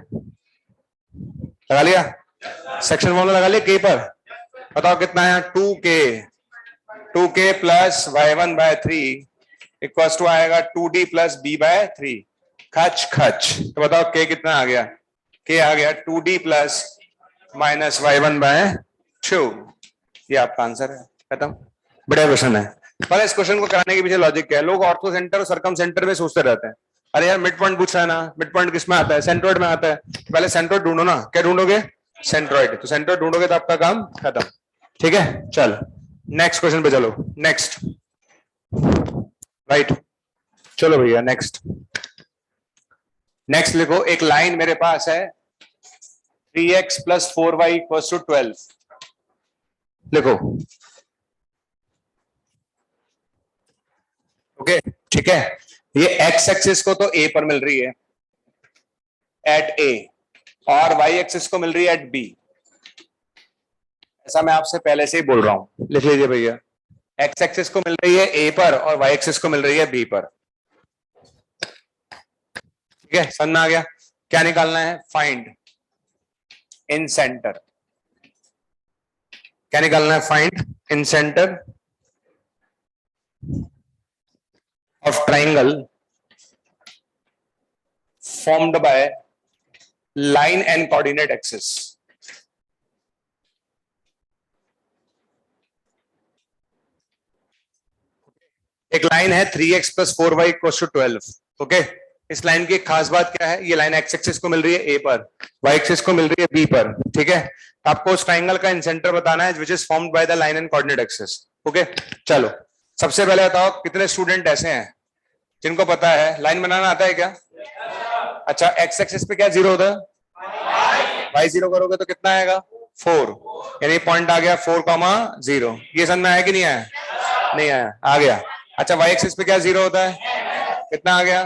लगा लिया सेक्शन फॉर्मूला? लगा लिया के पर? बताओ कितना है 2k plus y1/3 equals to आएगा 2d प्लस b/3 खच खच। तो बताओ k कितना आ गया, k आ गया 2d प्लस माइनस y1/2। ये आपका आंसर है, खत्म। बढ़िया क्वेश्चन है। पर इस क्वेश्चन को कराने के पीछे लॉजिक क्या है, लोग ऑर्थो सेंटर और सरकम सेंटर में सोचते रहते हैं। अरे यार मिड पॉइंट पूछ रहा है ना, मिड पॉइंट किस में आता है, सेंट्रोइड में आता है। पहले सेंट्रोइड ढूंढो ना, क्या ढूंढोगे, सेंट्रोइड। तो सेंट्रोइड ढूंढोगे तो आपका काम खत्म। ठीक है, चल नेक्स्ट क्वेश्चन पे चलो। नेक्स्ट, राइट, चलो भैया नेक्स्ट। नेक्स्ट लिखो, एक लाइन मेरे पास है 3x plus 4y equals to 12। लिखो, ओके ठीक है। ये x एक्सिस को तो a पर मिल रही है एट a, और y एक्सिस को मिल रही है एट b। ऐसा मैं आपसे पहले से ही बोल रहा हूं, लिख लीजिए भैया। x एक्सिस को मिल रही है a पर और y एक्सिस को मिल रही है b पर। ठीक है, समझ में आ गया। क्या निकालना है, फाइंड इन सेंटर। क्या निकालना है, find incentre of triangle formed by line and coordinate axis। एक लाइन है 3x plus 4y equals to 12। Okay, इस लाइन की एक खास बात क्या है, ये लाइन x एक्सिस को मिल रही है a पर, y एक्सिस को मिल रही है b पर। ठीक है, आपको उस ट्राइंगल का इंसेंटर बताना है which is formed by the line and coordinate axis. Okay, चलो सबसे पहले बताओ कितने स्टूडेंट ऐसे हैं जिनको पता है लाइन बनाना आता है क्या? अच्छा, x एक्सिस पे क्या जीरो होता है, y जीरो करोगे तो कितना आएगा 4, यानी पॉइंट आ गया 4,0। ये समझ में आया कि नहीं आया? नहीं आया, आ गया। अच्छा, y एक्सिस पे क्या जीरो होता है, कितना आ गया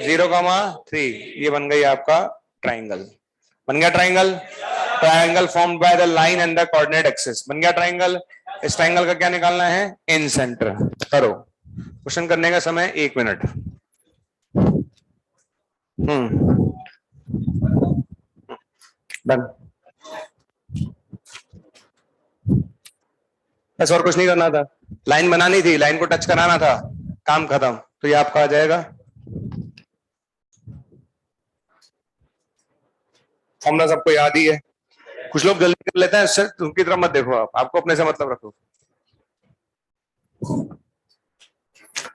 0,3। ये बन गई आपका ट्राइंगल, बन गया triangle. Triangle formed by the line and the coordinate axis, बन गया ट्राइंगल। इस ट्राइंगल का क्या निकालना है, इन सेंटर। करो, क्वेश्चन करने का समय 1 मिनट। डन, बस और कुछ नहीं करना था। लाइन बनानी थी, लाइन को टच कराना था, काम खत्म। तो ये आपका आ जाएगा, फॉर्मूला सबको याद ही है। कुछ लोग जल्दी कर लेते हैं, इससे उनकी तरफ मत देखो, आप आपको अपने से मतलब रखो।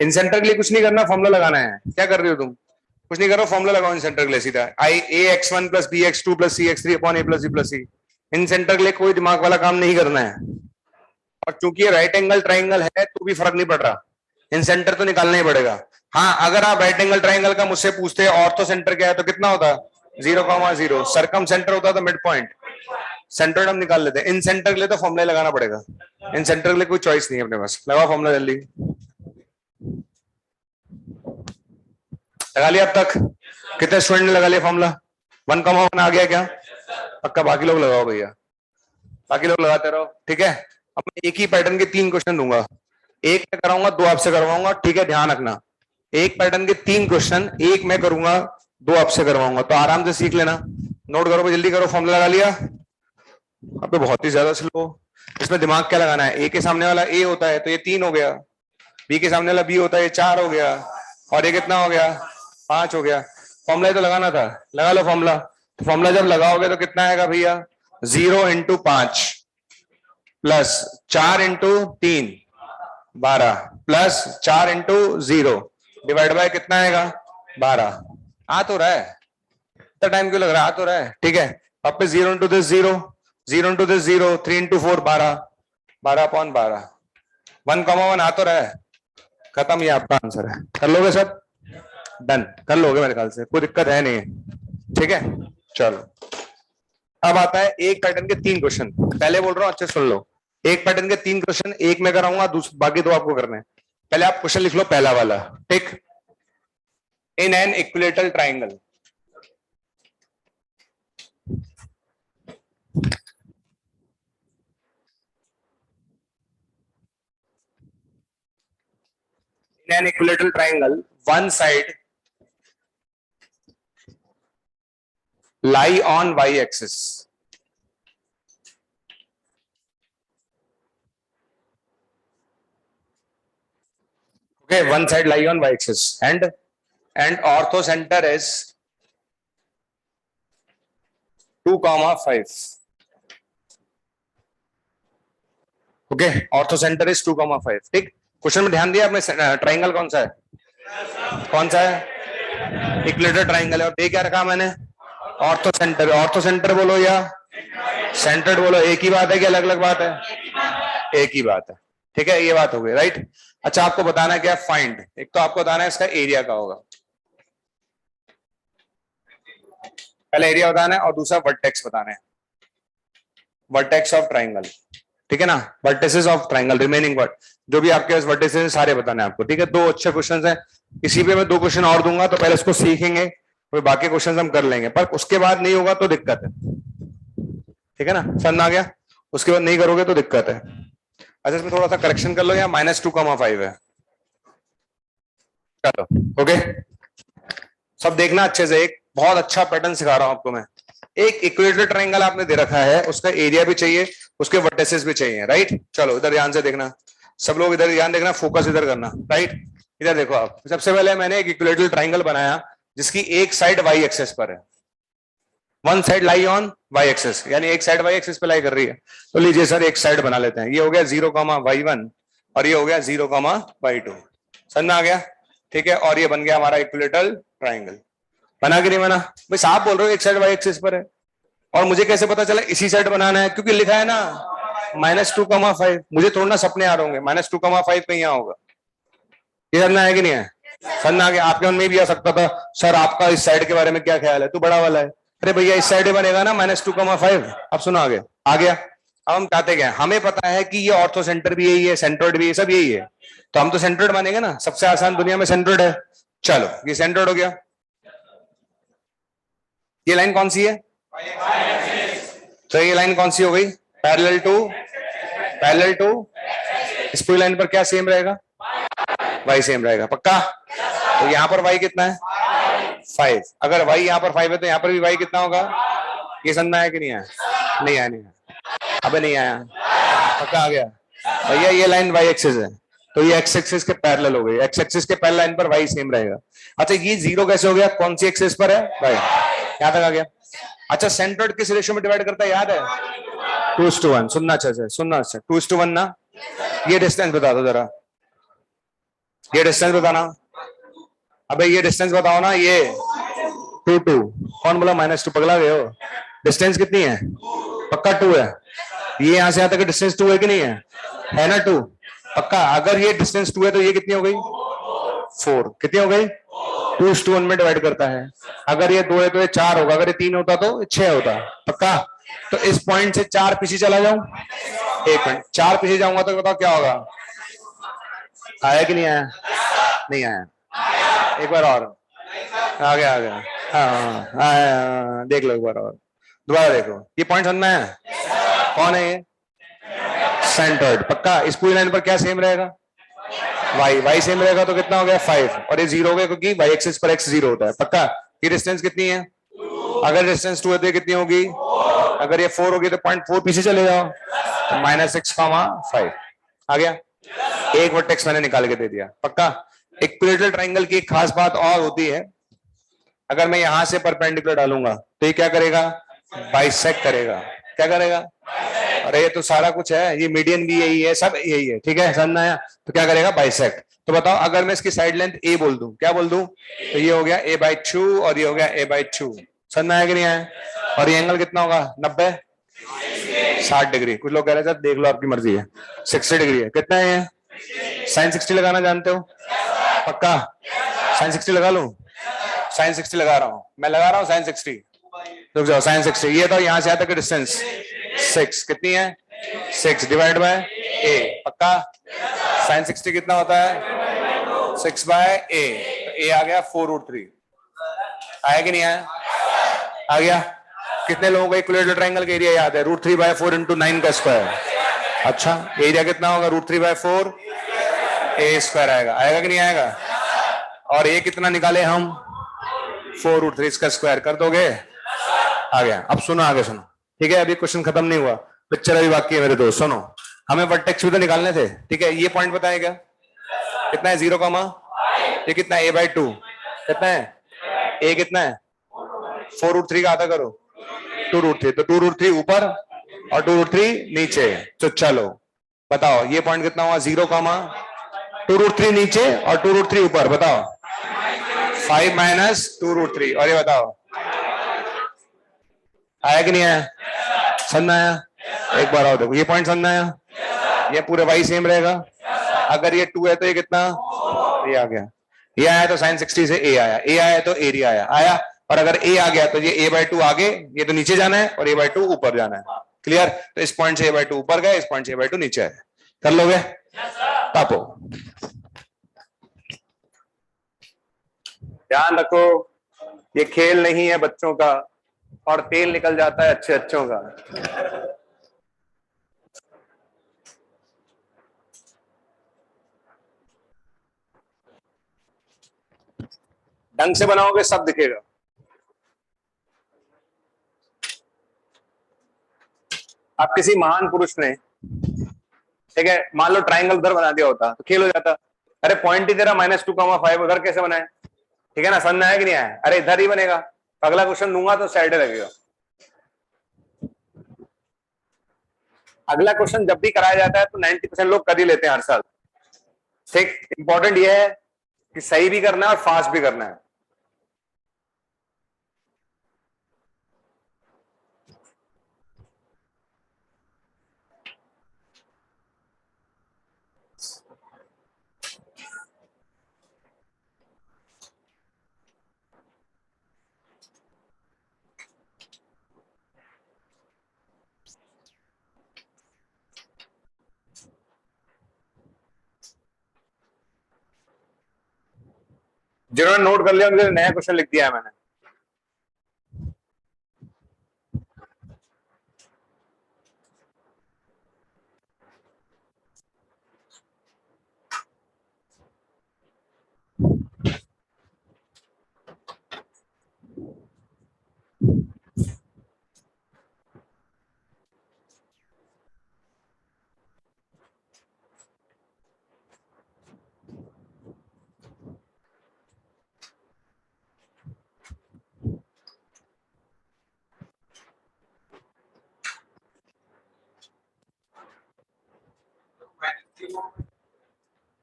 इन सेंटर के लिए कुछ नहीं करना, फॉर्मूला लगाना है। क्या कर रही हो तुम, कुछ नहीं करो, फॉर्मूला लगाओ इन सेंटर के लिए सीधा। I A X one plus B X two plus C X three upon A plus B plus C. Incentre के लिए कोई दिमाग वाला काम नहीं करना है। और चूंकि ये राइट एंगल ट्राइंगल है तो भी फर्क नहीं पड़ रहा, इन सेंटर तो निकालना ही पड़ेगा। हाँ, अगर आप राइट एंगल ट्राइंगल का मुझसे पूछते ऑर्थो सेंटर क्या है तो कितना होता, 0,0। सरकम सेंटर होता तो मिड पॉइंट। सेंटर हम निकाल लेते हैं, इन सेंटर के लिए तो फॉर्मूला लगाना पड़ेगा। इन सेंटर के लिए कोई चॉइस नहीं है अपने पास। लगाओ फॉर्मूला जल्दी, लगा लिया अब तक? कितने स्टूडेंट ने लगा लिया फॉर्मूला? 1,1 आ गया क्या? पक्का? बाकी लोग लगाओ भैया, बाकी लोग लगाते रहो। ठीक है, अब मैं एक ही पैटर्न के 3 क्वेश्चन दूंगा, एक मैं कराऊंगा, 2 आपसे करवाऊंगा। ठीक है, ध्यान रखना, एक पैटर्न के 3 क्वेश्चन, एक मैं करूंगा, 2 आपसे करवाऊंगा। तो आराम से सीख लेना, नोट करो, जल्दी करो। फॉर्मूला लगा लिया? अब तो बहुत ही ज्यादा स्लो। इसमें दिमाग क्या लगाना है, ए के सामने वाला ए होता है तो ये 3 हो गया, बी के सामने वाला बी होता है ये 4 हो गया, और ये कितना हो गया, 5 हो गया। फॉर्मूला तो लगाना था, लगा लो फॉर्मूला। तो फॉर्मूला जब लगाओगे तो कितना आएगा भैया, 0 into 5 plus 4 into 3 12 plus 4 into 0 divide by कितना आएगा 12। आ तो रहा है, इतना टाइम क्यों लग रहा है, आ तो रहा है। ठीक है, अब पे 0 into this 0, 0 into this 0, 3 into 4 12, 12/12, 1,1 आ तो रहा है। खत्म, ये आपका आंसर है। कर लोगे सब? डन, कर लोगे मेरे ख्याल से, कोई दिक्कत है नहीं। ठीक है, चलो अब आता है एक पैटर्न के 3 क्वेश्चन। पहले बोल रहा हूं, अच्छे सुन लो। एक पैटर्न के 3 क्वेश्चन, एक मैं कराऊंगा, बाकी 2 आपको करने हैं। पहले आप क्वेश्चन लिख लो, पहला वाला। ठीक, in an equilateral triangle, in an equilateral triangle, one side lie on y axis Okay, one side lie on y axis and ortho center is 2,5. Okay, ortho centre is 2,5. ठीक, क्वेश्चन में ध्यान दिया आपने. Triangle कौन सा है? कौन सा है? इक्विलेटरल ट्राइंगल है. और ये क्या रखा मैंने? Ortho centre. ऑर्थो सेंटर बोलो या सेंटर्ड बोलो, एक ही बात है कि अलग अलग बात है? एक ही बात है. ठीक है, ये बात हो गई. राइट. अच्छा, आपको बताना है क्या? फाइंड. एक तो आपको बताना है इसका एरिया का होगा, पहले एरिया बताना है, और दूसरा वर्टेक्स बताना है. Vertex of triangle. ठीक है ना, vertices of triangle, remaining word जो भी आपके पास वर्टिसेस सारे बताने हैं आपको. ठीक है, दो अच्छे क्वेश्चन हैं. इसी पे मैं दो क्वेश्चन और दूंगा, तो पहले इसको सीखेंगे, फिर बाकी क्वेश्चन हम कर लेंगे. पर उसके बाद नहीं होगा तो दिक्कत है. ठीक है ना, समझ आ गया? उसके बाद नहीं करोगे तो दिक्कत है. अच्छा, इसमें थोड़ा सा करेक्शन कर लो. यहाँ -2,5 है. चलो, ओके, सब देखना अच्छे से. एक बहुत अच्छा पैटर्न सिखा रहा हूं आपको मैं. एक इक्विलेटरल ट्रायंगल आपने दे रखा है, उसका एरिया भी चाहिए, उसके वर्टिसेस भी चाहिए. राइट. चलो इधर ध्यान से देखना, सब लोग इधर ध्यान देखना, फोकस इधर करना. राइट, इधर देखो आप. सबसे पहले मैंने एक इक्विलेटरल ट्रायंगल बनाया जिसकी एक साइड वाई एक्सेस पर है. One side lie on Y axis, यानी एक साइड वाई एक्सेस पे लाई कर रही है. तो लीजिए सर, एक साइड बना लेते हैं. ये हो गया 0,y1 और ये हो गया 0,y2. समझ में आ गया? ठीक है, और ये बन गया हमारा इक्विलेटरल ट्रायंगल. बना कि नहीं बना? भाई साहब बोल रहे हो एक साइड वाई एक्सिस पर है, और मुझे कैसे पता चला इसी साइड बनाना है? क्योंकि लिखा है ना -2,5. मुझे थोड़ा ना सपने आ रहे होंगे -2,5 कहीं यहाँ होगा. ये समझना है कि नहीं है? समझना आ गया? आपके मन में भी आ सकता था, सर आपका इस साइड के बारे में क्या ख्याल है, तू बड़ा वाला है. अरे भैया इस साइड बनेगा ना -2,5. अब सुनो आगे. आ गया. अब हम चाहते क्या? हमें पता है कि ये ऑर्थो सेंटर भी यही है, सेंटर्ड भी, सब यही है, तो हम तो सेंटर्ड मानेंगे ना. सबसे आसान दुनिया में सेंटर्ड है. चलो, ये सेंटर्ड हो गया. ये लाइन कौन सी है? तो ये लाइन कौन सी हो गई? पैरेलल टू इस पूरी लाइन पर क्या सेम रहेगा? y सेम रहेगा. पक्का? तो यहां पर y कितना है? 5. अगर y यहां पर 5 है तो यहां पर भी y कितना होगा? ये समझना है कि नहीं आया? नहीं आया. नहीं आया. अबे नहीं आया. पक्का आ गया भैया. ये लाइन y एक्सिस है, तो ये x एक्सिस के पैरेलल हो गई. x एक्सिस के पैरेलल लाइन पर y सेम रहेगा. अच्छा, ये 0 कैसे हो गया? कौन सी एक्सिस पर है? y. यहां तक आ गया. अच्छा, सेंटर्ड किस रेशियो में डिवाइड करता है याद है? 2:1. सुनना अच्छा से, सुनना अच्छा. 2:1 ना. ये डिस्टेंस बता दो जरा, ये डिस्टेंस बताना. अबे ये डिस्टेंस बताओ ना. ये 2:2. कौन बोला -2? पगला गए हो? डिस्टेंस कितनी है? पक्का 2 है. ये यहां से यहां तक डिस्टेंस 2 है कि नहीं है? है ना 2? पक्का. अगर ये डिस्टेंस 2 है तो ये कितनी हो गई? 4. कितनी हो गई? 2:1 में डिवाइड करता है. अगर ये 2 है तो ये 4 होगा, अगर ये 3 होता तो 6 होता. पक्का. तो इस पॉइंट से 4 पीछे चला जाऊं. 1 मिनट. 4 पीछे जाऊंगा तो बताओ क्या होगा? आया कि नहीं आया? नहीं आया. एक बार और. आ गया, आ गया. हाँ आया. देख लो एक बार और, दोबारा देखो. ये पॉइंट समझ में है? कौन है ये? सेंटर्ड. पक्का. इस पूरी लाइन पर क्या सेम रहेगा? y सेम रहेगा, तो कितना हो गया? 5. और ये 0 हो गया क्योंकि y एक्सिस पर x 0 होता है. पक्का. ये डिस्टेंस कितनी है? अगर डिस्टेंस 2 है तो ये कितनी होगी? अगर ये 4 होगी तो 0.4 पीछे चले जाओ, तो -6,5. आ गया. एक वर्टेक्स मैंने निकाल के दे दिया. पक्का. इक्विलेटरल ट्रायंगल की एक खास बात और होती है, अगर मैं यहां से परपेंडिकुलर डालूंगा तो ये क्या करेगा? बाइसेक्ट करेगा. क्या करेगा? अरे ये तो सारा कुछ है, ये मीडियन भी यही है, सब यही है. ठीक है, समझना है? तो क्या करेगा? बाइसेक्ट. तो बताओ, अगर मैं इसकी साइड लेंथ a बोल दूं, क्या बोल दूं? तो ये हो गया a/2 और ये हो गया a/2. समझना है कि नहीं है? और ये एंगल कितना होगा? 90, 60 डिग्री. कुछ लोग कह रहे हैं सर देख लो आपकी मर्जी है, 60 डिग्री है. कितना है? sin 60 लगाना जानते हो? पक्का. sin 60 लगा लूं? sin 60 लगा रहा हूं, मैं लगा रहा हूं sin 60. रुक जाओ. sin 60 ये तो यहां से आता है डिस्टेंस 6. कितनी है? 6 डिवाइड बाय a. पक्का. sin 60 कितना होता है? 6/a. a आ गया 4√3. आया कि नहीं आया? आ गया. कितने लोगों को इक्विलेटरल ट्रायंगल का एरिया याद है? √3/4 × 9 का स्क्वायर. अच्छा, एरिया कितना होगा? √3/4 a² आएगा. आएगा कि नहीं आएगा? और ये कितना निकाले हम? 4√3 इसका स्क्वायर कर दोगे. आ गया. अब सुनो, आगे सुनो. ठीक है, अभी क्वेश्चन खत्म नहीं हुआ, पिक्चर अभी बाकी है मेरे दोस्त. सुनो, हमें वर्टेक्स भी तो निकालने थे. ठीक है, ये पॉइंट बताएगा. कितना है 0, ये कितना है a/2, कितना है a, कितना है 4√3 का आधा करो 2√3, तो 2√3 ऊपर और 2√3 नीचे। तो चलो बताओ ये पॉइंट कितना हुआ 0, 2√3 नीचे और 2√3 ऊपर, बताओ 5 माइनस 2√3। और ये बताओ आया कि नहीं आया, समझ आया। एक बार आओ देखो ये पॉइंट समझ आया, ये पूरे वाई सेम रहेगा। अगर ये 2 है तो ये कितना, ये आ गया, ये आया तो sin 60 से a आया, a आया तो एरिया आया। और अगर a आ गया तो ये a/2 आगे, ये तो नीचे जाना है और a/2 ऊपर जाना है। क्लियर। तो इस पॉइंट से a/2 ऊपर गया, इस पॉइंट से a/2 नीचे है। कर लोगे तापो। ध्यान रखो ये खेल नहीं है बच्चों का, और तेल निकल जाता है अच्छे अच्छों का। ढंग से बनाओगे सब दिखेगा। आप किसी महान पुरुष ने, ठीक है, मान लो ट्राइंगल उधर बना दिया होता तो खेल हो जाता। अरे पॉइंट ही तेरा -2,5 उधर कैसे बनाए, ठीक है ना, समझ आया कि नहीं आया। अरे इधर ही बनेगा, अगला क्वेश्चन दूंगा तो साइड लगेगा। अगला क्वेश्चन जब भी कराया जाता है तो 90% लोग कर ही लेते हैं हर साल। ठीक, इंपॉर्टेंट ये है कि सही भी करना है और फास्ट भी करना है। जिन्होंने नोट कर लिया उनके लिए नया क्वेश्चन लिख दिया है मैंने।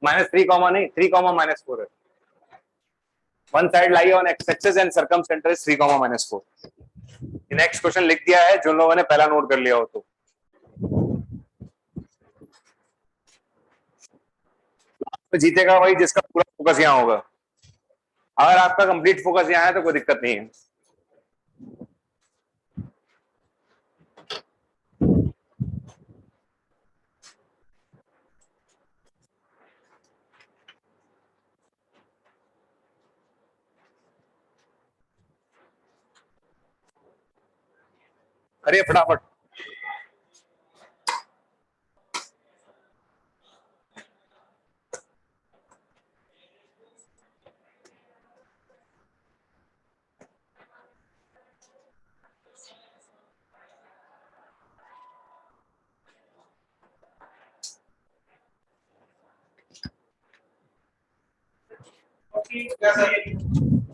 -3, नहीं 3, -4 है। One side lie on X axis and circumcentre is 3, -4। Next question लिख दिया है जो लोगों ने पहला नोट कर लिया हो तो। जीतेगा वही जिसका पूरा फोकस यहाँ होगा। अगर आपका कंप्लीट फोकस यहाँ है तो कोई दिक्कत नहीं है। अरे फटाफट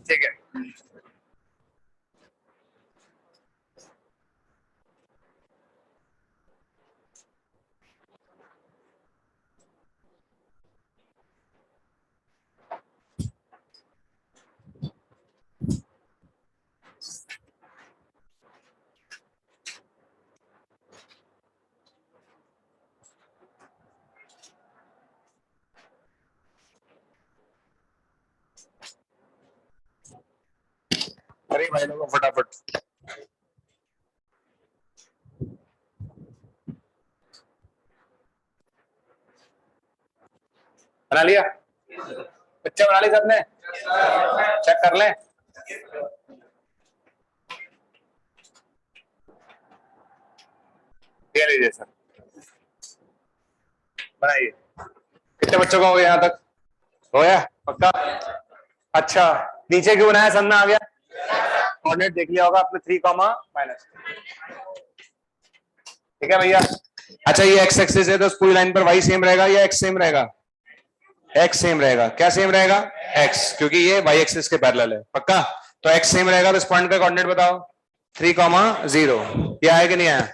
ठीक है। अरे भाई लोगों फटाफट बना लिया, बच्चा बना लिया सबने, चेक कर लें। ये लीजिए सर, बनाइए। कितने बच्चों का हो गया यहाँ तक, हो गया पक्का। अच्छा नीचे क्यों बनाया, समझना आ गया। कोऑर्डिनेट देख लिया होगा आपने 3, ठीक है भैया। अच्छा ये एक्स एक्सिस है तो पूरी लाइन पर वाई सेम रहेगा या एक्स सेम रहेगा, एक्स सेम रहेगा। क्या सेम रहेगा? एक्स, क्योंकि ये वाई एक्सिस के पैरेलल है। पक्का? तो एक्स सेम रहेगा तो इस पॉइंट का कोऑर्डिनेट बताओ। 3,0। ये आया कि नहीं आया?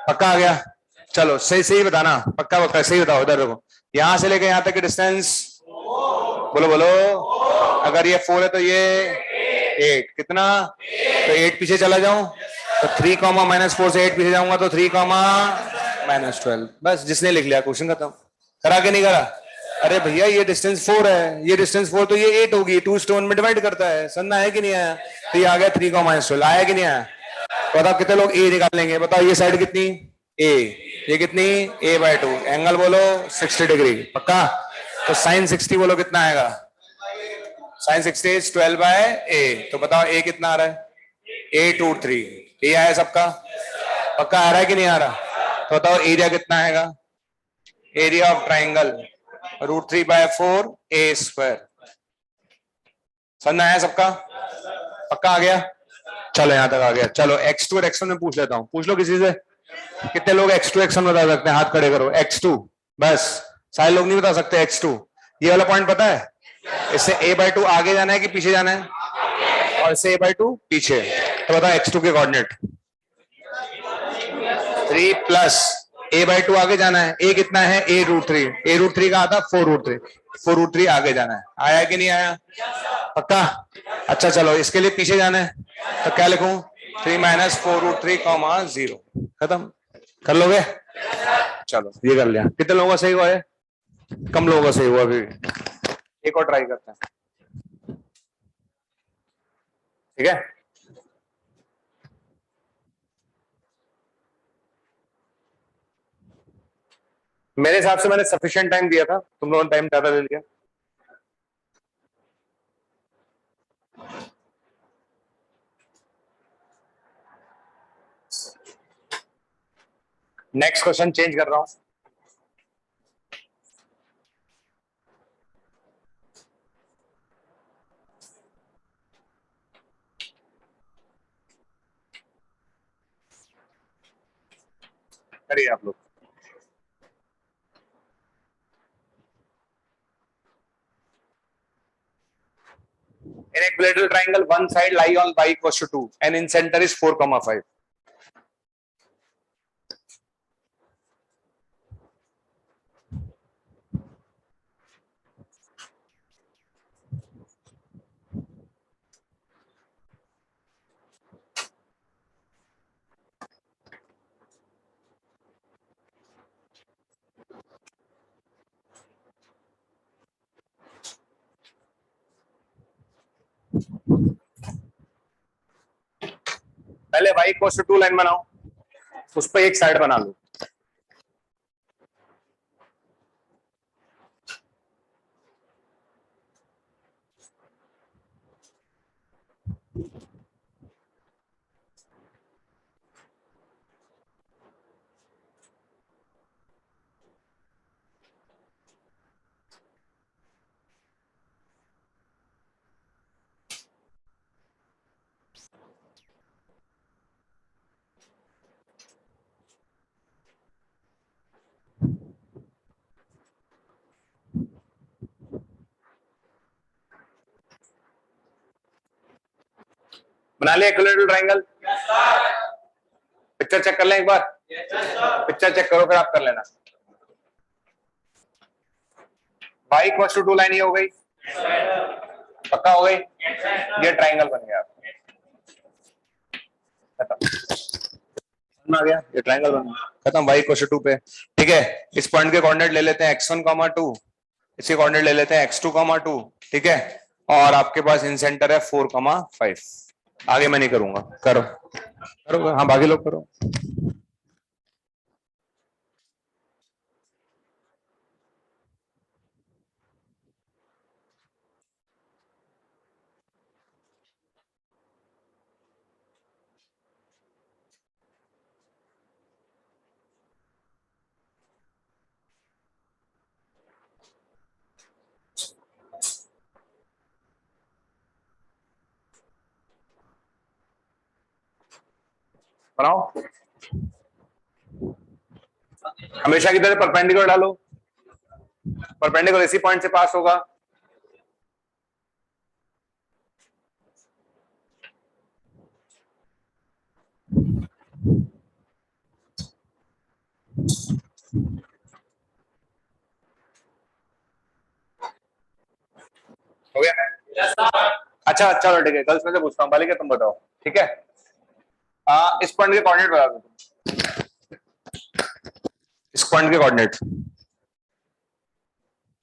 पक्का आ गया? चलो सही सही बताना, पक्का पक्का सही बताओ। इधर देखो, यहां से लेके यहां तक की डिस्टेंस, बोलो बोलो। अगर ये 4 है तो ये 8, कितना? तो 8 पीछे चला जाऊं तो 3,-4 से 8 पीछे जाऊंगा तो 3,-12। बस, जिसने लिख लिया क्वेश्चन खत्म। करा के नहीं करा? अरे भैया ये डिस्टेंस 4 है, ये डिस्टेंस 4, तो ये 8 होगी। 2 स्टोन में डिवाइड करता है। समझ आया कि नहीं आया? तो ये आ गया 3,-12। आया कि नहीं आया? बताओ कितने लोग ए निकालेंगे? बताओ ये साइड कितनी? ए। ये कितनी? a/2। एंगल बोलो 60 डिग्री। पक्का? तो साइन 60 बोलो कितना आएगा? Sine 60 is 12/a। तो बताओ a कितना आ रहा है? a√3। ये आया सबका? पक्का आ रहा है कि नहीं आ रहा? तो बताओ एरिया कितना आएगा? Area of triangle √3/4 a²। समझ आया सबका? पक्का आ गया? चलो यहां तक आ गया। चलो x2 और x1 में पूछ लेता हूं। पूछ लो किसी से। कितने लोग x2 x1 बता सकते हैं? हाथ खड़े करो। x2, बस। सारे लोग नहीं बता सकते x2। ये वाला पॉइंट पता है? इससे a/2 आगे जाना है कि पीछे जाना है? और इससे a/2 पीछे। तो बताओ x2 के कोऑर्डिनेट। 3 प्लस a/2 आगे जाना है। a कितना है? a√3। a√3 का आता 4√3। 4√3 आगे जाना है। आया कि नहीं आया? पक्का? अच्छा चलो, इसके लिए पीछे जाना है तो क्या लिखूं? 3 - 4√3, 0। खत्म। कर लोगे? चलो ये कर लिया। कितने लोगों का सही हुआ है? कम लोगों का सही हुआ अभी। एक और ट्राई करते हैं, ठीक है? मेरे हिसाब से मैंने सफिशिएंट टाइम दिया था, तुम लोगों ने टाइम ज्यादा ले लिया। नेक्स्ट क्वेश्चन चेंज कर रहा हूं। करिए आप लोग। In equilateral triangle, one side lie on y=2 and in center is 4,5. पहले y=2 लाइन बनाओ, उस पर एक साइड बना लो। बना लिया इक्विलेटरल ट्रायंगल? पिक्चर चेक कर लें एक बार। पिक्चर चेक करो फिर आप कर लेना। y=2 लाइन ये हो गई, पक्का हो गई। ये ट्रायंगल बन गया, खत्म। आ गया, ये ट्रायंगल बन गया, खत्म। y=2 पे, ठीक है। इस पॉइंट के कोऑर्डिनेट ले लेते हैं x1, 2। इसके कोऑर्डिनेट ले लेते हैं x2, 2, ठीक है। और आपके पास इन सेंटर है 4,5। आगे मैं नहीं करूंगा, करो करो। हाँ बाकी लोग करो। बनाओ। हमेशा की तरह परपेंडिकुलर डालो। परपेंडिकुलर इसी पॉइंट से पास होगा। हो गया? yes, अच्छा चलो ठीक है, गर्ल्स में से पूछता हूँ, बालिका तुम बताओ, ठीक है? इस पॉइंट के कोऑर्डिनेट बता दो तुम। इस पॉइंट के कोऑर्डिनेट,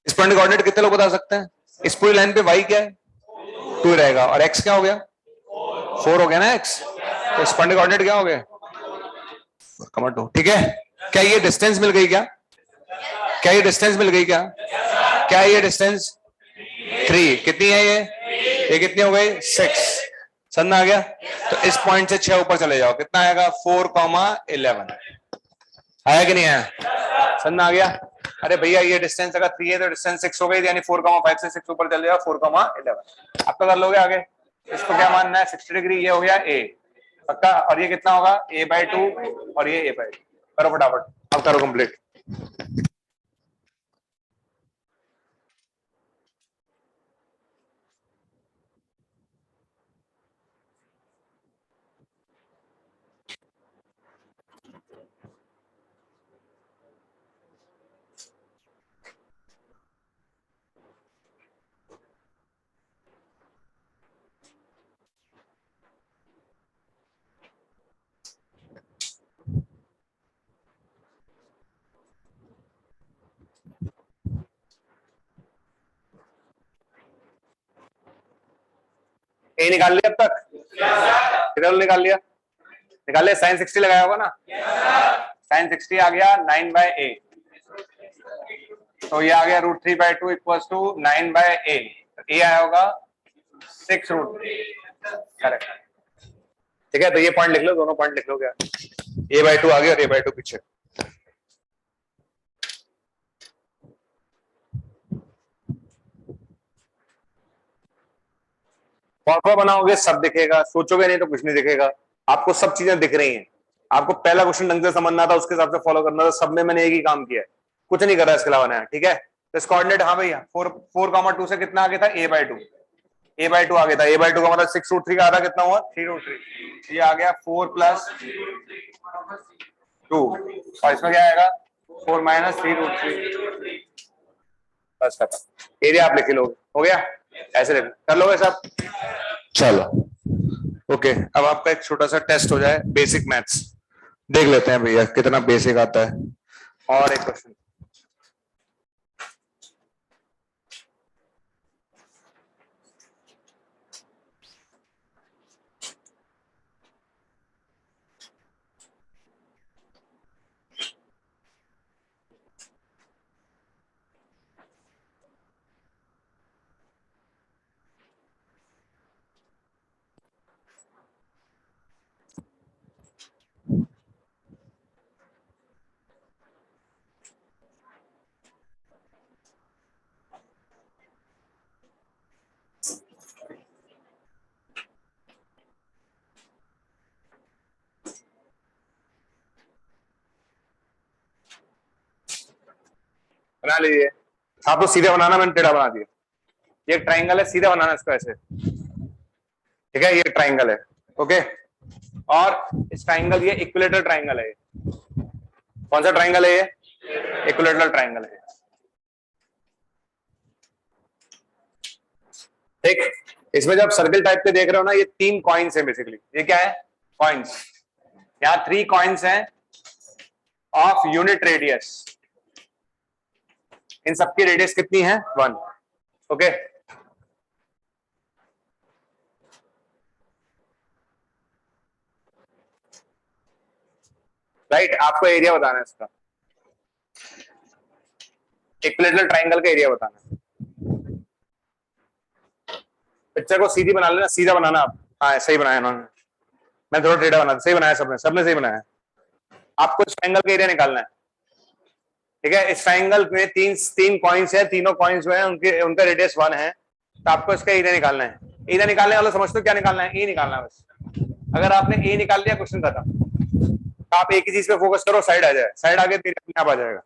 इस पॉइंट के कोऑर्डिनेट कितने लोग बता सकते हैं? इस पूरी लाइन पे y क्या है? 2 रहेगा, और x क्या हो गया? 4 हो गया ना x। तो इस पॉइंट के कोऑर्डिनेट क्या हो गए? कमर 2, ठीक है? क्या ये डिस्टेंस मिल गई क्या? क्या ये डिस्टेंस मिल गई क्या? क्या ये डिस्टेंस? 3। कितनी है ये कितनी हो गई? 6। समझ आ गया? तो इस पॉइंट से 6 ऊपर चले जाओ, कितना आएगा? 4,11 आया कि नहीं आया? समझ आ गया? अरे भैया ये डिस्टेंस अगर 3 है तो डिस्टेंस 6 हो गई, यानी 4,5 से 6 ऊपर चले जाओ, 4,11। अब तो कर लोगे आगे। इसको क्या मानना है? 60 डिग्री ये हो गया a पक्का, और ये कितना होगा? a/2 और ये a/2। करो फटाफट, अब करो कंप्लीट। ए निकाल लिया अब तक? किधर निकाल लिया? निकाल लिया। sin 60 लगाया होगा ना? sin 60 आ गया 9/a, तो ये आ गया √3/2 इक्वल्स टू 9/a। ए आया होगा 6√3। करेक्ट, ठीक है? तो ये पॉइंट लिख लो, दोनों पॉइंट लिख लो। क्या a/2 आगे और a/2 पीछे। फॉर्मूला बनाओगे सब दिखेगा, सोचोगे नहीं तो कुछ नहीं दिखेगा। आपको सब चीजें दिख रही हैं। आपको पहला क्वेश्चन ढंग से समझना था, उसके हिसाब से फॉलो करना था। सब में मैंने एक ही काम किया है, कुछ नहीं कर रहा इसके अलावा नया, ठीक है? तो इस कोऑर्डिनेट, हाँ भैया 4,2 से कितना आ गया था? a/2। a/2 आ गया था। a/2 का मतलब 6√3 का आधा कितना हुआ? 3√3। ये आ गया 4 + 2, और इसमें क्या आएगा? 4 - 3√3। बस खत्म। एरिया आप लिख लोगे, हो गया? ऐसे कर लोगे सब? चलो ओके। अब आपका एक छोटा सा टेस्ट हो जाए, बेसिक मैथ्स देख लेते हैं भैया कितना बेसिक आता है। और एक क्वेश्चन, बना लीजिए। आप तो सीधे बनाना, मैंने टेढ़ा बना दिया। ये ट्राइंगल है, सीधा बनाना इसको ऐसे, ठीक है? ये ट्राइंगल है, ओके? और इस ट्राइंगल, ये इक्विलेटरल ट्राइंगल है। कौन सा ट्राइंगल है ये? इक्विलेटरल ट्राइंगल है, ठीक? इसमें जब सर्कल टाइप पे देख रहे हो ना, ये 3 कॉइन्स है बेसिकली। ये क्या है? कॉइन्स। यहाँ 3 कॉइन्स हैं ऑफ यूनिट रेडियस। इन सबकी रेडियस कितनी है? 1, ओके? राइट, आपको एरिया बताना है इसका, इक्विलेटरल ट्राइंगल का एरिया बताना है। पिक्चर को सीधी बना लेना, सीधा बनाना आप। हाँ सही बनाया इन्होंने, मैं थोड़ा टेढ़ा बना, सही बनाया सबने सही बनाया। आपको इस ट्राइंगल का एरिया निकालना है, ठीक है? इस ट्राइंगल में तीन कॉइन्स है, तीनों कॉइन्स जो है उनका रेडियस 1 है। तो आपको इसका एरिया निकालना है। एरिया निकालने वाला समझते हो क्या निकालना है? ए निकालना है बस। अगर आपने ए निकाल लिया, क्वेश्चन खत्म। तो आप एक ही चीज पे फोकस करो, साइड आ जाए, साइड आगे तेरे अपने आप आ जाएगा।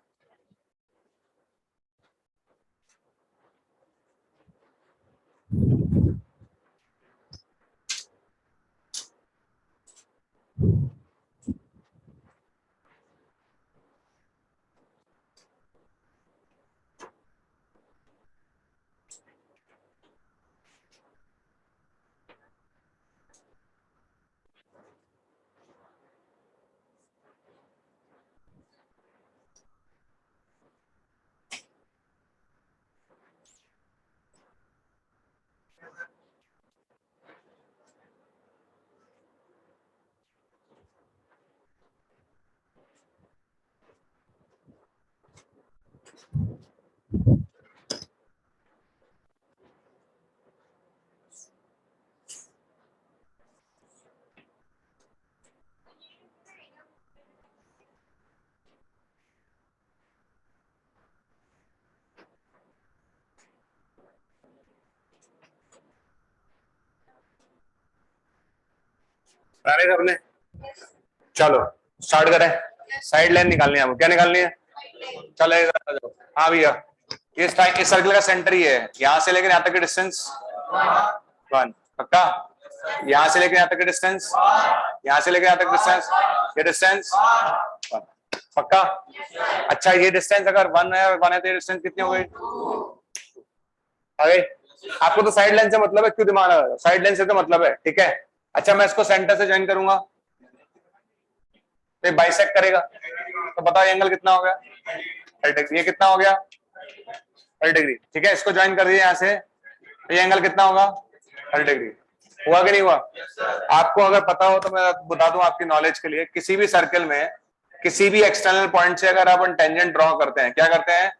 अरे सबने चलो स्टार्ट करें। साइड लाइन निकालनी है आपको, क्या निकालनी है? चलो इधर आ जाओ। हाँ भैया, इस सर्कल का सेंटर ही है, यहाँ से लेकर यहाँ तक की डिस्टेंस 1। पक्का? यहाँ से लेकर यहाँ तक की डिस्टेंस, यहाँ से लेकर यहाँ तक डिस्टेंस, ये डिस्टेंस 1। पक्का? अच्छा, ये डिस्टेंस अगर 1 है, 1 है तो ये डिस्टेंस कितनी हो गई? आ गई? आपको तो साइड लाइन से मतलब है, क्यों दिमाग लगा? साइड लाइन से तो मतलब है, ठीक है। अच्छा, मैं इसको सेंटर से ज्वाइन करूंगा तो बाइसेक्ट करेगा, तो बताओ एंगल कितना हो गया? 30 डिग्री। ये कितना हो गया? 30 डिग्री। ठीक है, इसको ज्वाइन कर दिया यहाँ से, तो ये एंगल कितना होगा? 30 डिग्री। हुआ कि नहीं हुआ? आपको अगर पता हो तो मैं बता दूं आपकी नॉलेज के लिए, किसी भी सर्कल में किसी भी एक्सटर्नल पॉइंट से अगर अपन टेंजेंट ड्रॉ करते हैं, क्या करते हैं?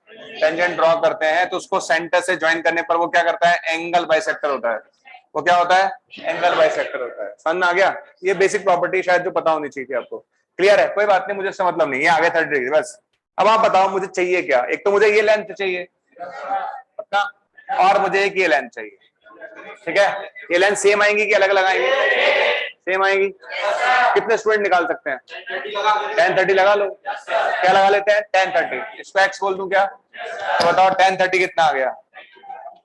टेंजेंट ड्रॉ करते हैं, तो उसको सेंटर से ज्वाइन करने पर वो क्या करता है? एंगल बाइसेक्टर होता है। वो क्या होता है? एंगल बाइसेक्टर होता है। समझ में आ गया? ये बेसिक प्रॉपर्टी शायद जो पता होनी चाहिए आपको। क्लियर है? कोई बात नहीं, मुझे इससे मतलब नहीं, ये आगे 30 डिग्री बस। अब आप बताओ मुझे चाहिए क्या? एक तो मुझे ये लेंथ चाहिए पक्का, और मुझे एक ये लेंथ चाहिए। ठीक है, ये लेंथ सेम आएंगी कि अलग अलग आएंगी? सेम आएंगी। कितने स्टूडेंट निकाल सकते हैं? 10 30 लगा लो। क्या लगा लेते हैं? 10 30। इसको एक्स बोल दूं क्या? तो बताओ 10 30 कितना आ गया?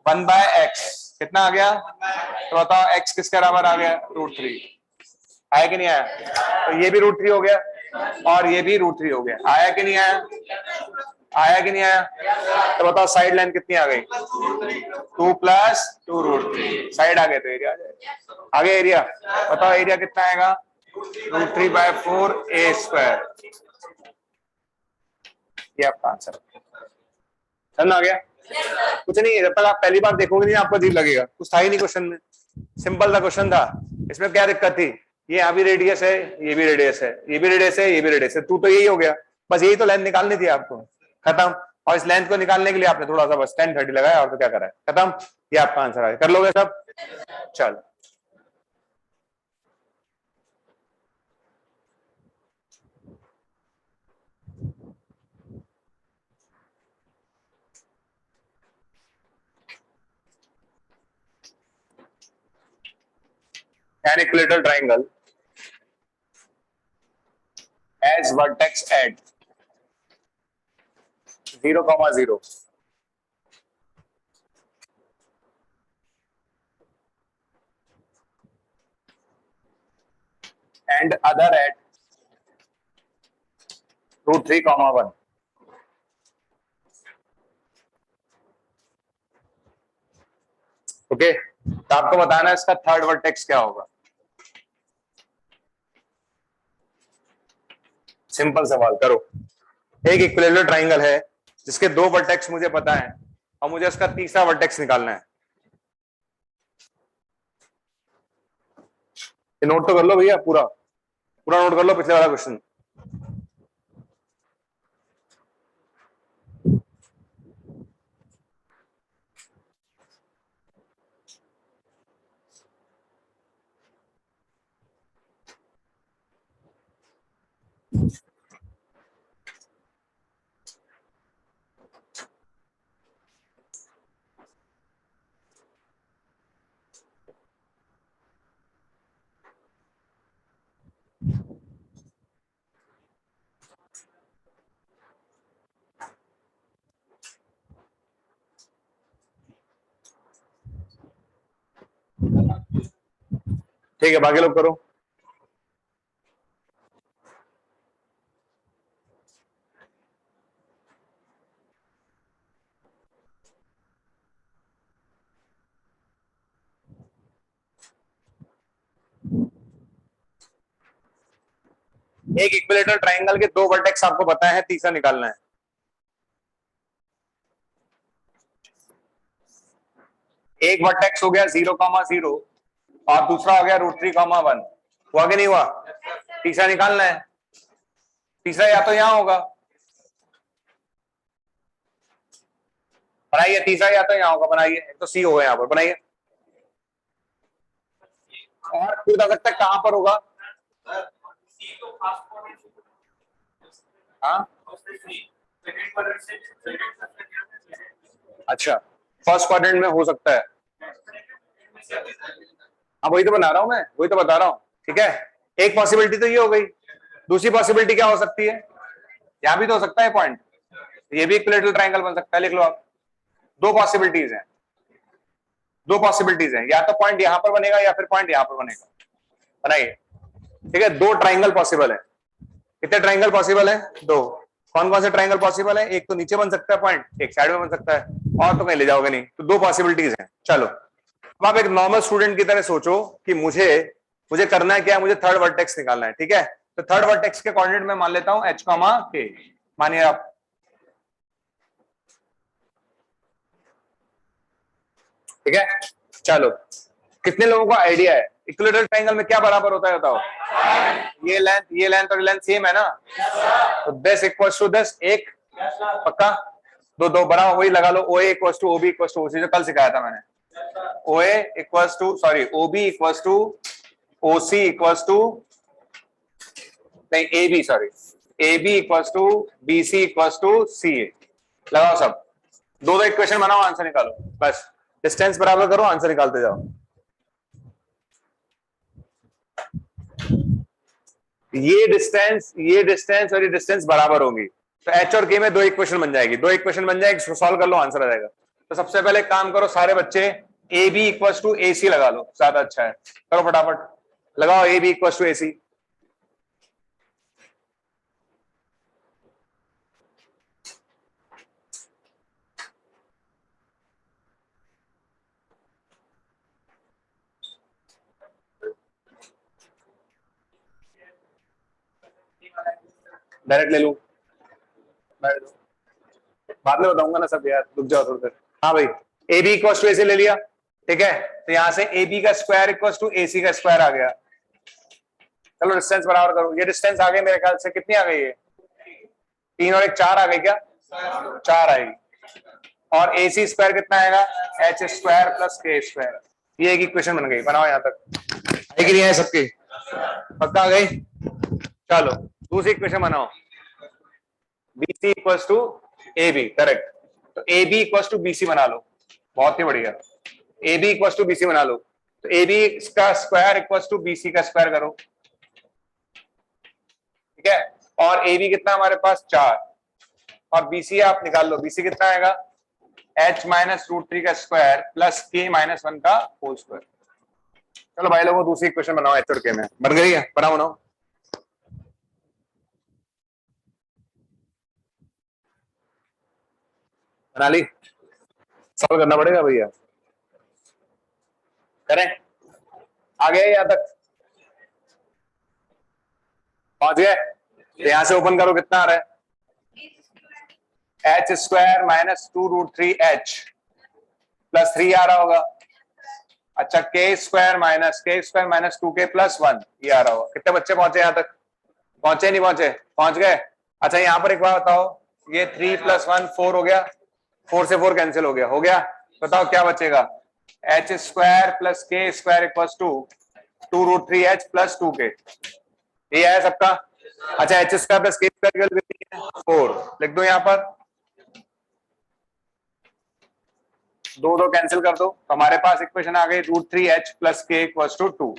1/x। कितना आ गया? तो बताओ x किसके बराबर आ गया? √3। आया कि नहीं आया? तो ये भी √3 हो गया और ये भी √3 हो गया। आया कि नहीं आया? आया कि नहीं आया? तो बताओ साइड लाइन कितनी आ गई? 2 + 2 √3। साइड आ गए तो एरिया आ जाएगा। आगे एरिया बताओ, एरिया कितना आएगा? √3/4 a²। ये आपका आंसर समझ आ गया? कुछ नहीं है, जब तक आप पहली बार देखोगे नहीं आपको अजीब लगेगा, कुछ था ही नहीं क्वेश्चन में, सिंपल सा क्वेश्चन था। इसमें क्या दिक्कत थी? ये यहाँ भी रेडियस है, ये भी रेडियस है, ये भी रेडियस है, ये भी रेडियस है, तू तो यही हो गया। बस यही तो लेंथ निकालनी थी आपको, खत्म। और इस लेंथ को निकालने के लिए आपने थोड़ा सा बस 10 30 लगाया, और तो क्या करा है, खत्म। ये आपका आंसर है, कर लोगे सब? चलो an equilateral triangle has vertex at 0, 0 and other at √3, 1। Okay, तो आपको बताना है इसका थर्ड वर्टेक्स क्या होगा। सिंपल सवाल करो। एक इक्विलेटरल ट्राइंगल है जिसके 2 वर्टेक्स मुझे पता है, और मुझे उसका तीसरा वर्टेक्स निकालना है। ये नोट तो कर लो भैया, पूरा पूरा नोट कर लो पिछले वाला क्वेश्चन। ठीक है, बाकी लोग करो। एक इक्विलेटरल ट्राइंगल के 2 वर्टेक्स आपको पता है, तीसरा निकालना है। एक वर्टेक्स हो गया 0, 0 और दूसरा हो गया √3, 1। हुआ कि नहीं हुआ? तीसरा निकालना है। तीसरा या तो यहां होगा, बनाइए। तीसरा या तो यहां होगा, बनाइए। एक तो सी होगा यहां पर, बनाइए। और फिर बता सकता है कहां पर होगा? हाँ, अच्छा, फर्स्ट क्वाड्रेंट में हो सकता है। हाँ, वही तो बना रहा हूं मैं, वही तो बता रहा हूँ। ठीक है, एक पॉसिबिलिटी तो ये हो गई, दूसरी पॉसिबिलिटी क्या हो सकती है, यहां भी तो हो सकता है पॉइंट, ये भी इक्विलेटरल ट्रायंगल बन सकता है, लिख लो आप। दो पॉसिबिलिटीज हैं, दो पॉसिबिलिटीज हैं, या तो पॉइंट यहां पर बनेगा या फिर पॉइंट यहां पर बनेगा, बनाइए। ठीक है, दो ट्रायंगल पॉसिबल है। कितने ट्रायंगल पॉसिबल है, दो। कौन कौन से ट्रायंगल पॉसिबल है, एक तो नीचे बन सकता है पॉइंट, एक साइड में बन सकता है, और तो कहीं ले जाओगे नहीं, तो दो पॉसिबिलिटीज हैं। चलो अब आप एक नॉर्मल स्टूडेंट की तरह सोचो कि मुझे मुझे करना है क्या, मुझे थर्ड वर्टेक्स निकालना है। ठीक है, तो थर्ड वर्टेक्स के कोऑर्डिनेट में मान लेता हूं h, k। मानिए आप, ठीक है। चलो, कितने लोगों को आइडिया है इक्विलेटरल ट्रायंगल में क्या बराबर होता है बताओ, ये लेंथ और लेंथ सेम है ना, तो दिस इक्वल्स टू दिस, एक पक्का, दो दो बड़ा वही लगा लो, OA equals to OB equals to OC, जो कल सिखाया था मैंने। OA equals to sorry OB equals to OC equals to नहीं AB sorry AB equals to BC equals to CA। लगाओ सब, दो दो इक्वेशन बनाओ, आंसर निकालो, बस डिस्टेंस बराबर करो, आंसर निकालते जाओ। ये डिस्टेंस और ये डिस्टेंस बराबर होगी, तो H और K में दो इक्वेशन बन जाएगी, दो इक्वेशन बन जाएगी, सॉल्व कर लो, आंसर आ जाएगा। तो सबसे पहले काम करो सारे बच्चे, AB इक्वल्स टू AC लगा लो, ज्यादा अच्छा है, करो फटाफट, लगाओ AB equals to AC। Direct ले लूं, बाद में बताऊंगा ना सब यार, रुक जाओ थोड़ी देर। हाँ भाई, AB इक्वल्स टू AC ले लिया, ठीक है, तो यहां से AB का स्क्वायर इक्वल्स टू AC का स्क्वायर आ गया। चलो डिस्टेंस बराबर करो, ये डिस्टेंस आ गई मेरे ख्याल से, कितनी आ गई है, 3 और 1 4 आ गई क्या, 4 आएगी, और AC स्क्वायर कितना आएगा, H square plus K square. ये एक इक्वेशन बन गई, बनाओ यहां तक, है कि नहीं है सबकी, पक्का आ गई। चलो दूसरी इक्वेशन बनाओ, BC equals to AB, correct, तो AB इक्वल्स टू BC बना लो, बहुत ही बढ़िया, AB इक्वल्स टू BC बना लो, तो AB का स्क्वायर इक्वल्स टू BC का स्क्वायर करो, ठीक है, और AB कितना हमारे पास 4, और BC आप निकाल लो, BC कितना आएगा, H माइनस रूट 3 का स्क्वायर प्लस K माइनस 1 का होल स्क्वायर। चलो भाई लोगों, दूसरी इक्वेशन बनाओ, H और K में बन गई है, बनाओ बनाओ, बना ली, सॉल्व करना पड़ेगा भैया, करें, आ गए यहां तक, पहुंच गए, तो यहां से ओपन करो, कितना आ रहा है, H square minus 2 root 3 H plus 3 आ रहा होगा, अच्छा K square minus 2K plus 1, ये आ रहा होगा। कितने बच्चे पहुंचे यहां तक, पहुंचे नहीं पहुंचे, पहुंच गए। अच्छा यहाँ पर एक बात बताओ, ये 3 प्लस 1 4 हो गया, 4 से 4 कैंसिल हो गया, बताओ क्या बचेगा, H square plus K square equals to 2 root 3 H plus 2K, ये है सबका। अच्छा H square plus K square 4 लिख दो, यहाँ पर दो दो कैंसिल कर दो, तो हमारे पास इक्वेशन आ गई root 3 H plus K equals to 2,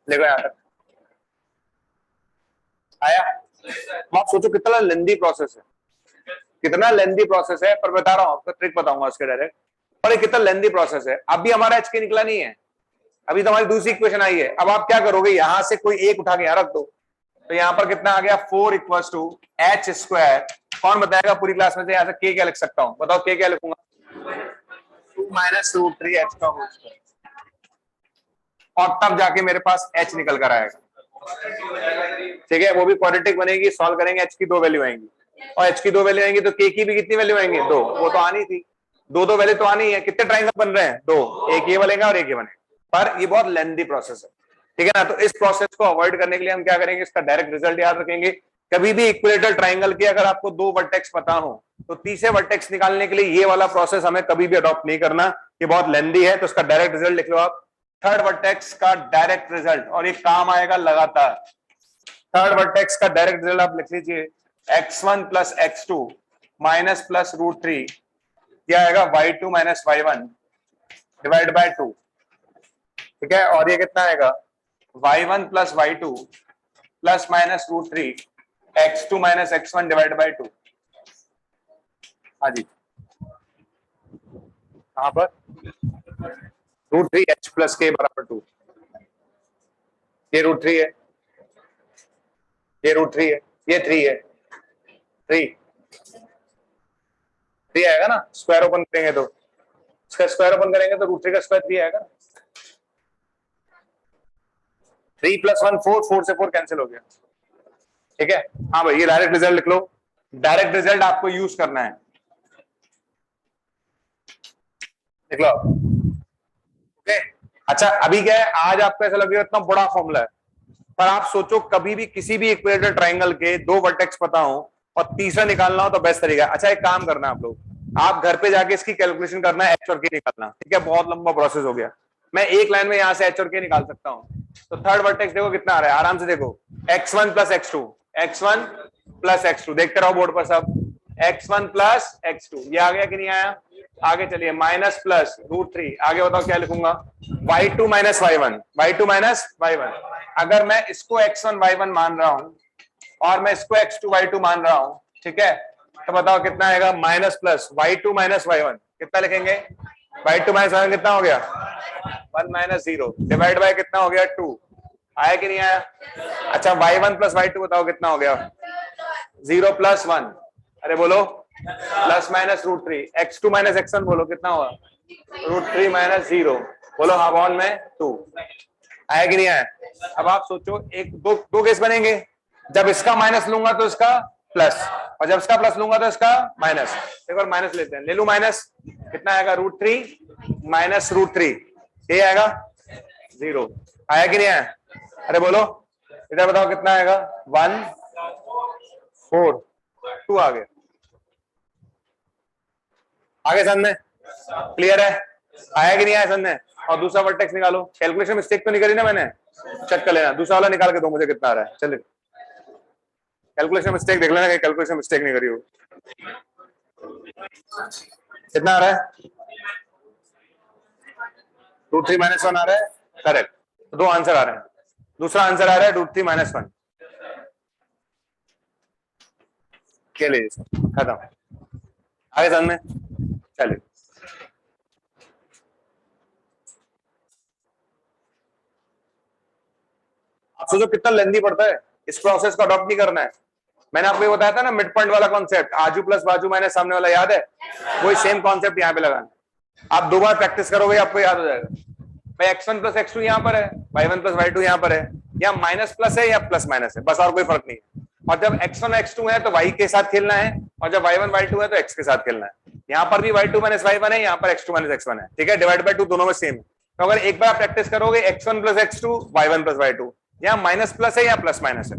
देखो यहाँ तक आया। आप सोचो कितना लेंदी प्रोसेस है, कितना लेंदी प्रोसेस है, पर बता रहा हूं आपको, ट्रिक बताऊंगा उसके डायरेक्ट, और ये कितना लेंदी प्रोसेस है। अभी हमारा H के निकला नहीं है, अभी तो हमारी दूसरी इक्वेशन आई है। अब आप क्या करोगे, यहां से कोई एक उठा के यहां रख दो, तो यहां पर कितना आ गया 4 इक्वल्स टू H स्क्वायर, कौन बताएगा पूरी क्लास में से यहां से K क्या लिख सकता हूं, बताओ K क्या लिखूंगा, 2 माइनस रूट 3 H का होल स्क्वायर, और तब जाके मेरे पास H निकल कर आएगा, ठीक है, वो भी क्वाड्रेटिक बनेगी, सॉल्व करेंगे, H की दो वैल्यू आएंगी, और H की दो वैल्यू आएंगी तो K की भी कितनी वैल्यू आएंगी, दो, वो तो आनी थी, दो दो वैल्यू तो आनी है। कितने ट्रायंगल बन रहे हैं, दो, एक ये बनेगा और एक ये बनेगा, पर ये बहुत लेंथी प्रोसेस है, ठीक है ना। तो इस प्रोसेस को अवॉइड करने के लिए हम क्या करेंगे, इसका डायरेक्ट रिजल्ट याद रखेंगे। कभी भी इक्विलेटरल ट्रायंगल के अगर आपको दो वर्टेक्स पता हो, तो तीसरे वर्टेक्स निकालने के लिए ये वाला प्रोसेस हमें कभी भी अडॉप्ट नहीं करना, ये बहुत लेंथी है, तो इसका डायरेक्ट रिजल्ट लिख लो आप, थर्ड वर्टेक्स का डायरेक्ट रिजल्ट, और ये काम आएगा लगातार। थर्ड वर्टेक्स का डायरेक्ट रिजल्ट आप लिख लीजिए, x1 plus x2 minus plus root 3, क्या आएगा y2 minus y1 divide by 2, ठीक है, और ये कितना आएगा y1 plus y2 plus minus √3 x2 minus x1 divide by 2। हाँ जी, कहां पर √3h प्लस k बराबर 2। ये √3 है, ये √3 है, ये 3 है, 3 आएगा ना, स्क्वायर ओपन करेंगे तो, इसका स्क्वायर ओपन करेंगे तो √3 का स्क्वायर 3 आएगा। 3 + 1 4, 4 से 4 कैंसिल हो गया। ठीक है, हाँ भाई, ये डायरेक्ट रिजल्ट लिख लो। डायरेक्ट रिजल्ट आपको यूज करना है, लिख लो। ओके, अच्छा अभी क्या है, आज आपको ऐसा लगेगा इतना बड़ा फॉर्मूला है, पर आप सोचो कभी भी किसी भी इक्विलेटरल ट्राइंगल के 2 वर्टेक्स पता हो और तीसरा निकालना हो तो बेस्ट तरीका है। अच्छा एक काम करना आप लोग, आप घर पे जाके इसकी कैलकुलेशन करना है, एच और के निकालना। ठीक है, बहुत लंबा प्रोसेस हो गया, मैं एक लाइन में यहां से एच और के निकाल सकता हूं। तो थर्ड वर्टेक्स देखो कितना आ रहा है, आराम से देखो, x1 plus x2, x1 plus x2, देखते रहो बोर्ड पर सब, x1 प्लस x2, ये आ गया कि नहीं आया? आगे चलिए, माइनस प्लस √3, आगे बताओ क्या लिखूंगा, y2 minus y1, y2 minus y1। अगर मैं इसको x1 y1 मान रहा हूं और मैं इसको x2 y2 मान रहा हूं, ठीक है, तो बताओ कितना आएगा, minus plus y2 minus y1, कितना लिखेंगे, y2 माइनस y1 कितना हो गया, 1 माइनस 0 डिवाइड बाय कितना हो गया, 2, आया कि नहीं आया? अच्छा y1 प्लस y2 बताओ कितना हो गया, 0 प्लस 1, अरे बोलो, plus minus √3, x2 minus x1 बोलो कितना हुआ, √3 माइनस 0, बोलो हाँ बॉन में 2, आया कि नहीं आया? अब आप सोचो, एक दो केस बनेंगे, जब इसका माइनस लूंगा तो इसका प्लस, और जब इसका प्लस लूंगा तो इसका माइनस। एक बार माइनस लेते हैं, ले लू माइनस, कितना आएगा, √3 माइनस √3, ये आएगा 0, आया कि नहीं आया? अरे बोलो, इधर बताओ कितना आएगा, 1 4 2 आ गया, आगे समझ में क्लियर है? आया कि नहीं आया समझ में? और दूसरा वर्टेक्स निकालो, कैलकुलेशन मिस्टेक तो नहीं करी ना मैंने, चेक कर लेना, दूसरा वाला निकाल के दो मुझे कितना आ रहा है, चलिए कैलकुलेशन मिस्टेक देख लेना कि कैलकुलेशन मिस्टेक नहीं करी हो। कितना आ रहा है, √3 माइनस 1 आ रहा है, करेक्ट, तो 2 आंसर आ रहे हैं, दूसरा आंसर आ रहा है √3 माइनस 1, के लिए खत्म, आगे समझ में, चलिए आप सोचो कितना लेंदी पड़ता है, इस प्रोसेस को अडॉप्ट नहीं करना है। मैंने आपको ये बताया था ना, मिड पॉइंट वाला कॉन्सेप्ट, आजू प्लस बाजू माइनस सामने वाला, याद है? वही सेम कॉन्सेप्ट यहाँ पे लगाना, आप 2 बार प्रैक्टिस करोगे आपको याद हो जाएगा। भाई x1 प्लस x2 यहाँ पर है, y1 प्लस y2 यहाँ पर है, या माइनस प्लस है या प्लस माइनस है, बस और कोई फर्क नहीं है। और जब x1 x2 है तो y के साथ खेलना है, और जब y1 y2 है तो x के साथ खेलना है। यहाँ पर भी y2 माइनस y1 है, यहाँ पर x2 माइनस x1 है, ठीक है, डिवाइड बाय 2 दोनों में सेम है। तो अगर एक बार प्रैक्टिस करोगे x1 plus x2, y1 plus y2, यहाँ माइनस प्लस है या प्लस माइनस है,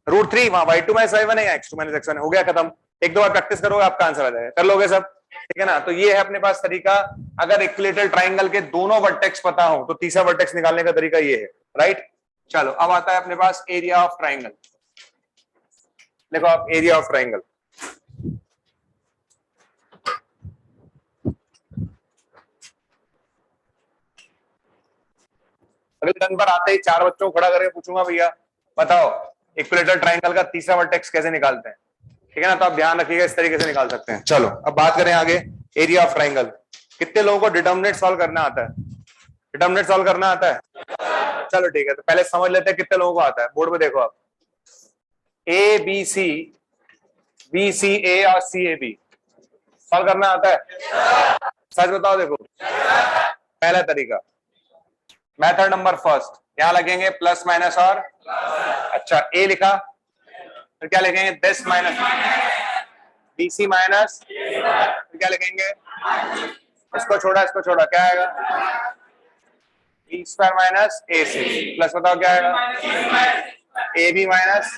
√3 वहां y2 माइनस y1 है या x2 माइनस x1 है, हो गया खत्म। एक दो बार प्रैक्टिस करोगे आपका आंसर आ जाएगा, कर लोगे सब, ठीक है ना? तो ये है अपने पास तरीका, अगर इक्विलेटरल ट्राइंगल के दोनों वर्टेक्स पता हो तो तीसरा वर्टेक्स निकालने का तरीका ये है, राइट? चलो अब आता है अपने पास एरिया ऑफ ट्राइंगल। देखो आप, एरिया ऑफ ट्राइंगल, अगले टर्न पर आते ही 4 बच्चों को खड़ा करके पूछूंगा, भैया बताओ इक्विलेटरल ट्राइंगल का तीसरा वर्टेक्स कैसे निकालते हैं, ठीक है ना? तो आप ध्यान रखिएगा, इस तरीके से निकाल सकते हैं। चलो अब बात करें आगे, एरिया ऑफ ट्राइंगल। कितने लोगों को डिटर्मिनेंट सॉल्व करना आता है? डिटर्मिनेंट सॉल्व करना आता है? चलो ठीक है, तो पहले समझ लेते हैं कितने लोगों को आता है। बोर्ड पे देखो आप, ए बी सी, बी सी ए और सी ए बी सॉल्व करना आता है? सच बताओ, देखो पहला तरीका, मेथड नंबर फर्स्ट, यहां लगेंगे प्लस माइनस और, अच्छा ए लिखा, फिर क्या लिखेंगे, दिस माइनस बीसी माइनस, फिर क्या लिखेंगे, इसको छोड़ा क्या आएगा, बी स्क्वायर माइनस ए सी, प्लस बताओ क्या आएगा, ए बी माइनस,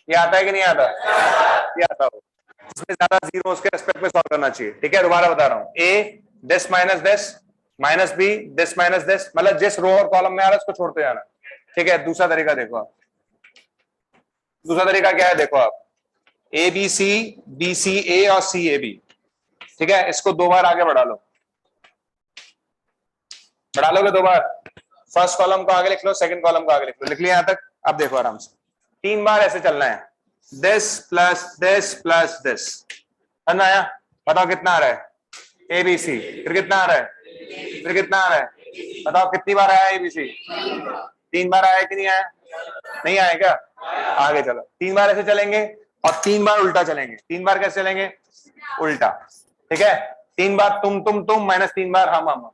ये आता है कि नहीं आता? ये आता हो, इसमें ज्यादा जीरो उसके रेस्पेक्ट में सॉल्व करना चाहिए, ठीक है? दोबारा बता रहा हूँ, A this minus this minus B this minus this, मतलब जिस रो और कॉलम में आ रहा है उसको छोड़ते जाना, ठीक है? दूसरा तरीका देखो आप, दूसरा तरीका क्या है, देखो आप, ए बी सी, बी सी ए और सी ए बी, ठीक है? इसको 2 बार आगे बढ़ा लो, बढ़ा लोगे 2 बार, फर्स्ट कॉलम को आगे लिख लो, सेकंड कॉलम को आगे लिख लो। लिख लिया यहां तक? अब देखो आराम से, 3 बार ऐसे चलना है, this plus this plus this. समझ आया? बताओ कितना आ रहा है? ABC। फिर कितना आ रहा है? फिर कितना आ रहा है? बताओ कितनी बार आया ABC? 3 बार आया कि नहीं आया? नहीं आया क्या? आगे चलो, 3 बार ऐसे चलेंगे और 3 बार उल्टा चलेंगे। 3 बार कैसे चलेंगे? उल्टा। ठीक है, 3 बार तुम माइनस 3 बार हम।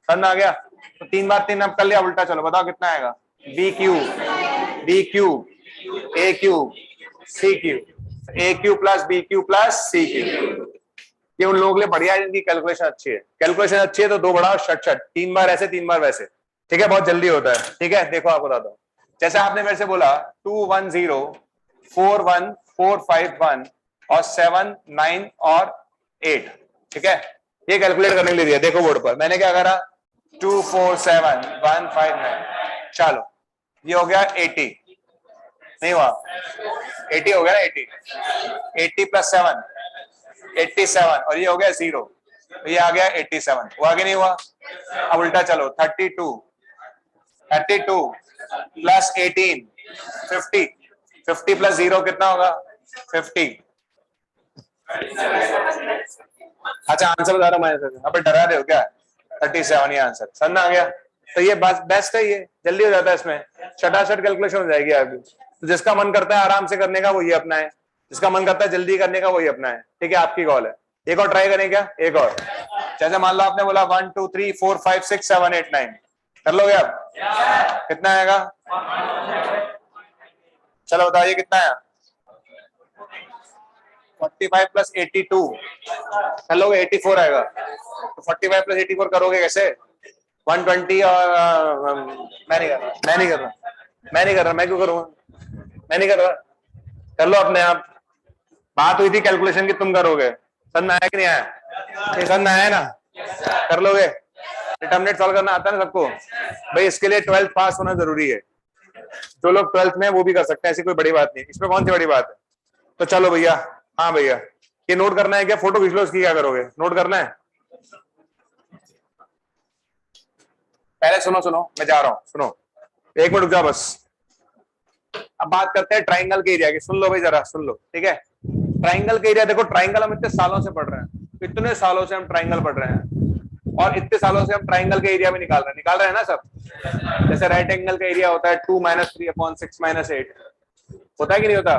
समझ आ गया? तो 3 बार 3 अब कर लिया, उल्टा चलो, बताओ कितना आएगा? BQ AQ CQ, AQ plus BQ plus CQ। ये उन लोगों के लिए बढ़िया है जिनकी कैलकुलेशन अच्छी है। कैलकुलेशन अच्छी है तो 2 बढ़ाओ, शट 3 बार ऐसे 3 बार वैसे। ठीक है, बहुत जल्दी होता है। ठीक है, देखो आपको बताता हूँ। जैसे आपने मेरे से बोला 2 1 0 4 1 4 5 1 और 7 9 और 8। ठीक है, ये कैलकुलेट करने के लिए दिया। देखो बोर्ड पर मैंने क्या करा, 2 4 7 1 5 9। चलो, ये हो गया 80। नहीं हुआ? 80 हो गया ना? 80 प्लस 7 87 और ये हो गया 0, तो ये आ गया 87। वो आगे नहीं हुआ? अब उल्टा चलो, 32 प्लस 18 50 50 प्लस 0 कितना होगा? 50। अच्छा, आंसर बता रहा मैं, अब डरा रहे हो क्या? 37 ये आंसर। समझ आ गया? तो ये बस बेस्ट है, ये जल्दी हो जाता है, इसमें शटाशट कैलकुलेशन हो जाएगी आपकी। तो जिसका मन करता है आराम से करने का वो ये अपना है, जिसका मन करता है जल्दी करने का वही अपना है। ठीक है, आपकी कॉल है। एक और ट्राई करें क्या? एक और, जैसे मान लो आपने बोला 1 2 3 4 5 6 7 8 9, कर लोगे आप? कितना आएगा? चलो बताइए कितना है? 45 प्लस 82 कर लोगे? 84 आएगा। तो 45 प्लस 84 करोगे कैसे? 120 और मैं नहीं कर रहा। मैं क्यों करूंगा? मैं नहीं कर रहा। कर लो अपने आप। बात हुई थी कैलकुलेशन की, तुम करोगे। समझ में आया कि नहीं आया? ये समझ में आया ना? कर लोगे? डिटरमिनेंट सॉल्व करना आता है ना सबको? भाई इसके लिए 12th पास होना जरूरी है। जो लोग 12th में वो भी कर सकते हैं, ऐसी कोई बड़ी बात नहीं। इसमें कौन सी बड़ी बात है? तो चलो भैया, हाँ भैया, ये नोट करना है क्या? फोटो खींच लो इसकी, क्या करोगे? नोट करना है? पहले सुनो, मैं जा रहा हूं, सुनो 1 मिनट रुक जाओ बस। अब बात करते हैं ट्राइंगल के एरिया की। सुन लो भाई, जरा सुन लो। ठीक है, ट्राइंगल के एरिया देखो। ट्राइंगल हम इतने सालों से पढ़ रहे हैं, इतने सालों से हम ट्राइंगल पढ़ रहे हैं, और इतने सालों से हम ट्राइंगल के एरिया भी निकाल रहे हैं ना सब। जैसे राइट एंगल का एरिया होता है 2 - 3 अपॉन 6 - 8, होता है कि नहीं होता?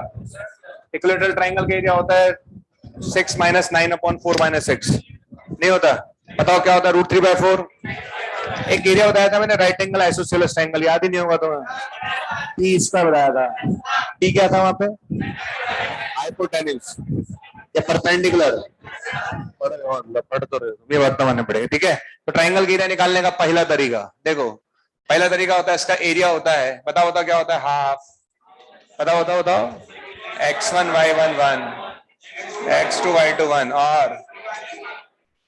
इक्विलेटरल ट्राइंगल का एरिया होता है 6 - 9 अपॉन 4 - 6, नहीं होता? बताओ क्या होता है? √3/4। एक एरिया बताया था मैंने, राइट एंगल आइसोसेलेस ट्राइंगल, याद ही नहीं होगा तुम्हें? टी इसका बताया था। टी क्या था वहां पे? हाइपोटेन्यूज या परपेंडिकुलर। पढ़ तो रहे हो, ये बात माननी पड़ेगी। ठीक है, तो ट्राइंगल का एरिया निकालने का पहला तरीका देखो। पहला तरीका होता है, इसका एरिया होता है, बताओ क्या होता है? हाफ। बताओ x1 y1 1, x2 y2 1 और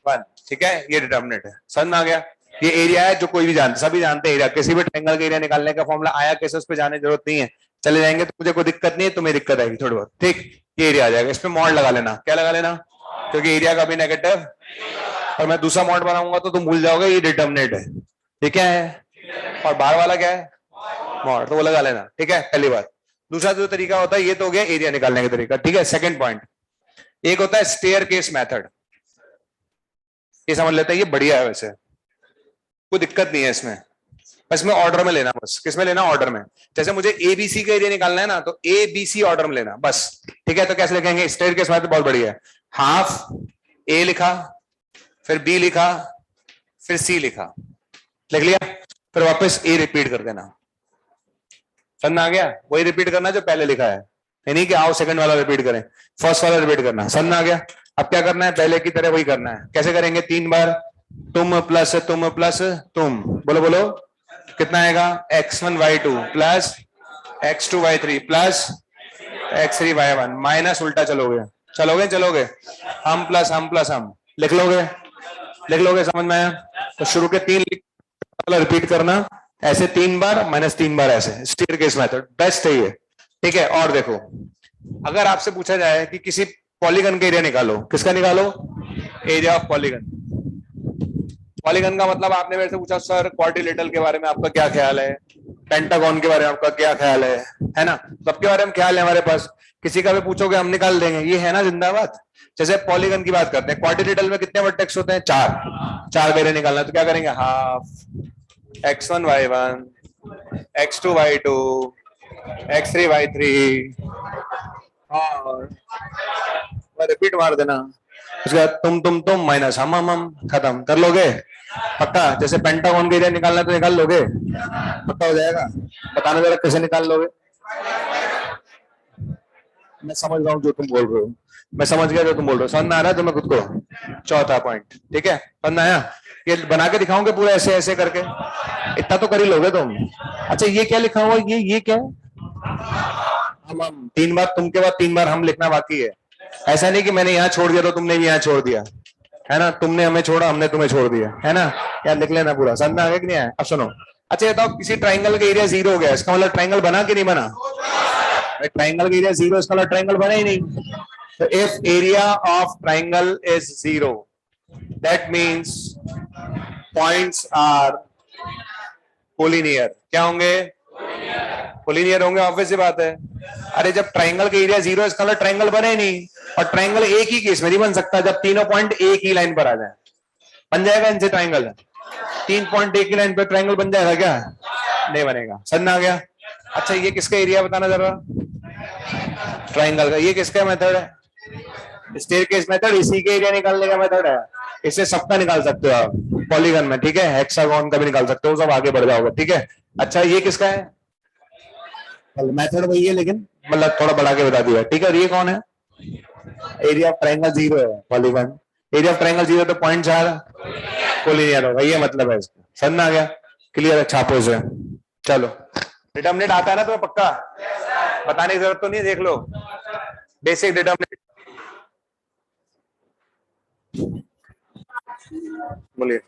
1। ठीक है, ये डिटरमिनेंट है। समझ में आ गया? ये एरिया है जो कोई भी जानते, सभी जानते हैं एरिया। किसी भी ट्रायंगल का एरिया निकालने का फॉर्मूला आया कैसे, उस पर जाने की जरूरत नहीं है, चले जाएंगे तो मुझे कोई दिक्कत नहीं है, तुम्हें दिक्कत आएगी थोड़ी बहुत। ठीक, ये एरिया आ जाएगा, इसमें मॉड लगा लेना। क्या लगा लेना? क्योंकि एरिया का भी नेगेटिव, और मैं दूसरा मॉड बनाऊंगा तो तुम भूल जाओगे ये डिटरमिनेंट है। ठीक है, और बाहर वाला क्या है? मॉड, तो वो लगा लेना। ठीक है, पहली बात। दूसरा जो तरीका होता है, ये तो हो गया एरिया निकालने का तरीका। ठीक है, सेकंड पॉइंट, एक होता है स्टेयरकेस मेथड। ये समझ लेते हैं, ये बढ़िया है, वैसे कोई दिक्कत नहीं है इसमें, बस में ऑर्डर में लेना। बस किसमें लेना? ऑर्डर में। जैसे मुझे एबीसी का एरिया निकालना है ना, तो एबीसी ऑर्डर में लेना बस। ठीक है, तो कैसे लिखेंगे? स्टेयरकेस मेथड बहुत बढ़िया है। हाफ ए लिखा, फिर बी लिखा, फिर सी लिखा, लिख लिया, फिर वापस ए रिपीट कर देना। समझ में आ गया? वही रिपीट करना जो पहले लिखा है, यानी कि आओ सेकंड वाला रिपीट करें, फर्स्ट वाला रिपीट करना। समझ में आ गया? अब क्या करना है? पहले की तरह वही करना है। कैसे करेंगे? 3 बार तुम प्लस तुम प्लस तुम, बोलो बोलो कितना आएगा? x1 y2 plus x2 y3 plus x3 y1 minus, उल्टा चलोगे हम प्लस हम, लिख लोगे? समझ में आया? तो शुरू के 3 रिपीट करना, ऐसे 3 बार माइनस 3 बार ऐसे। स्टेयरकेस मेथड बेस्ट है ये। ठीक है, और देखो, अगर आपसे पूछा जाए कि किसी पॉलीगन का एरिया निकालो, किसका निकालो? Area of polygon. पॉलीगन का मतलब आपने मेरे से पूछा सर क्वाड्रिलेटरल के बारे में आपका क्या ख्याल है, पेंटागन के बारे में आपका क्या ख्याल है ना, सबके बारे में ख्याल है हमारे पास। किसी का भी पूछोगे हम निकाल देंगे, ये है ना जिंदाबाद। जैसे पॉलीगन की बात करते हैं, क्वाड्रिलेटरल में कितने वर्टेक्स होते हैं, चार घेरे निकालना है, तो क्या करेंगे, half x1 y1 x2 y2 x3 y3 और रिपीट मार देना। उसके बाद तुम माइनस हम खत्म कर लोगे पक्का। जैसे पेंटागन के एरिया निकालना है तो निकाल लोगे, पक्का हो जाएगा। बताना जरा कैसे निकाल लोगे। मैं समझ रहा हूँ जो तुम बोल रहे हो, मैं समझ गया जो तुम बोल रहे हो, समझ में आ रहा है तुम्हें खुद को। चौथा पॉइंट ठीक है, समझ में आया। ये बना के दिखाऊंगे पूरा ऐसे ऐसे करके, इतना तो कर ही लोगे तुम। अच्छा ये क्या लिखा हुआ, ये क्या है, हम 3 बार, तुम के बाद 3 बार हम लिखना बाकी है। ऐसा नहीं कि मैंने यहाँ छोड़ दिया तो तुमने भी यहाँ छोड़ दिया, है ना, तुमने हमें छोड़ा हमने तुम्हें छोड़ दिया, है ना। यार लिख लेना पूरा, समझ में आ गया कि नहीं आया। अब सुनो, अच्छा ये बताओ किसी ट्राइंगल का एरिया 0 हो गया, इसका मतलब ट्राइंगल बना कि नहीं बना। ट्राइंगल का एरिया 0, इसका मतलब ट्राइंगल बना ही नहीं। तो if area of triangle is 0 that means points are collinear. क्या होंगे, कोलिनियर होंगे, ऑब्वियस सी बात है। अरे जब ट्राइंगल का एरिया 0 है इसका मतलब ट्राइंगल बने नहीं, और ट्राइंगल एक ही केस में नहीं बन सकता, जब तीनों पॉइंट एक ही लाइन पर आ जाए। बन जाएगा इनसे ट्राइंगल, 3 पॉइंट एक ही लाइन पर ट्राइंगल बन जाएगा क्या, नहीं बनेगा। समझ में आ गया। अच्छा ये किसका एरिया बताना जरा, ट्राइंगल का। ये किसका मेथड है, स्टेयरकेस मेथड, इसी के एरिया निकालने का मेथड है। इससे सबका निकाल सकते हो आप पॉलीगन में, ठीक है, हेक्सागोन का भी निकाल सकते हो, सब आगे बढ़ जाओगे, ठीक है। अच्छा ये किसका है, मेथड वही है लेकिन मतलब थोड़ा बढ़ा के बता दिया, ठीक है। और ये कौन है, एरिया ऑफ ट्राइंगल 0 है पॉलीगन, एरिया ऑफ ट्राइंगल 0 तो पॉइंट 4 कोलिनियर होगा, ये मतलब है इसका। समझ में आ गया, क्लियर है, छापो से। चलो डिटर्मिनेंट आता है ना तुम्हें पक्का, बताने की जरूरत तो नहीं, देख लो बेसिक डिटर्मिनेंट। बोलिए।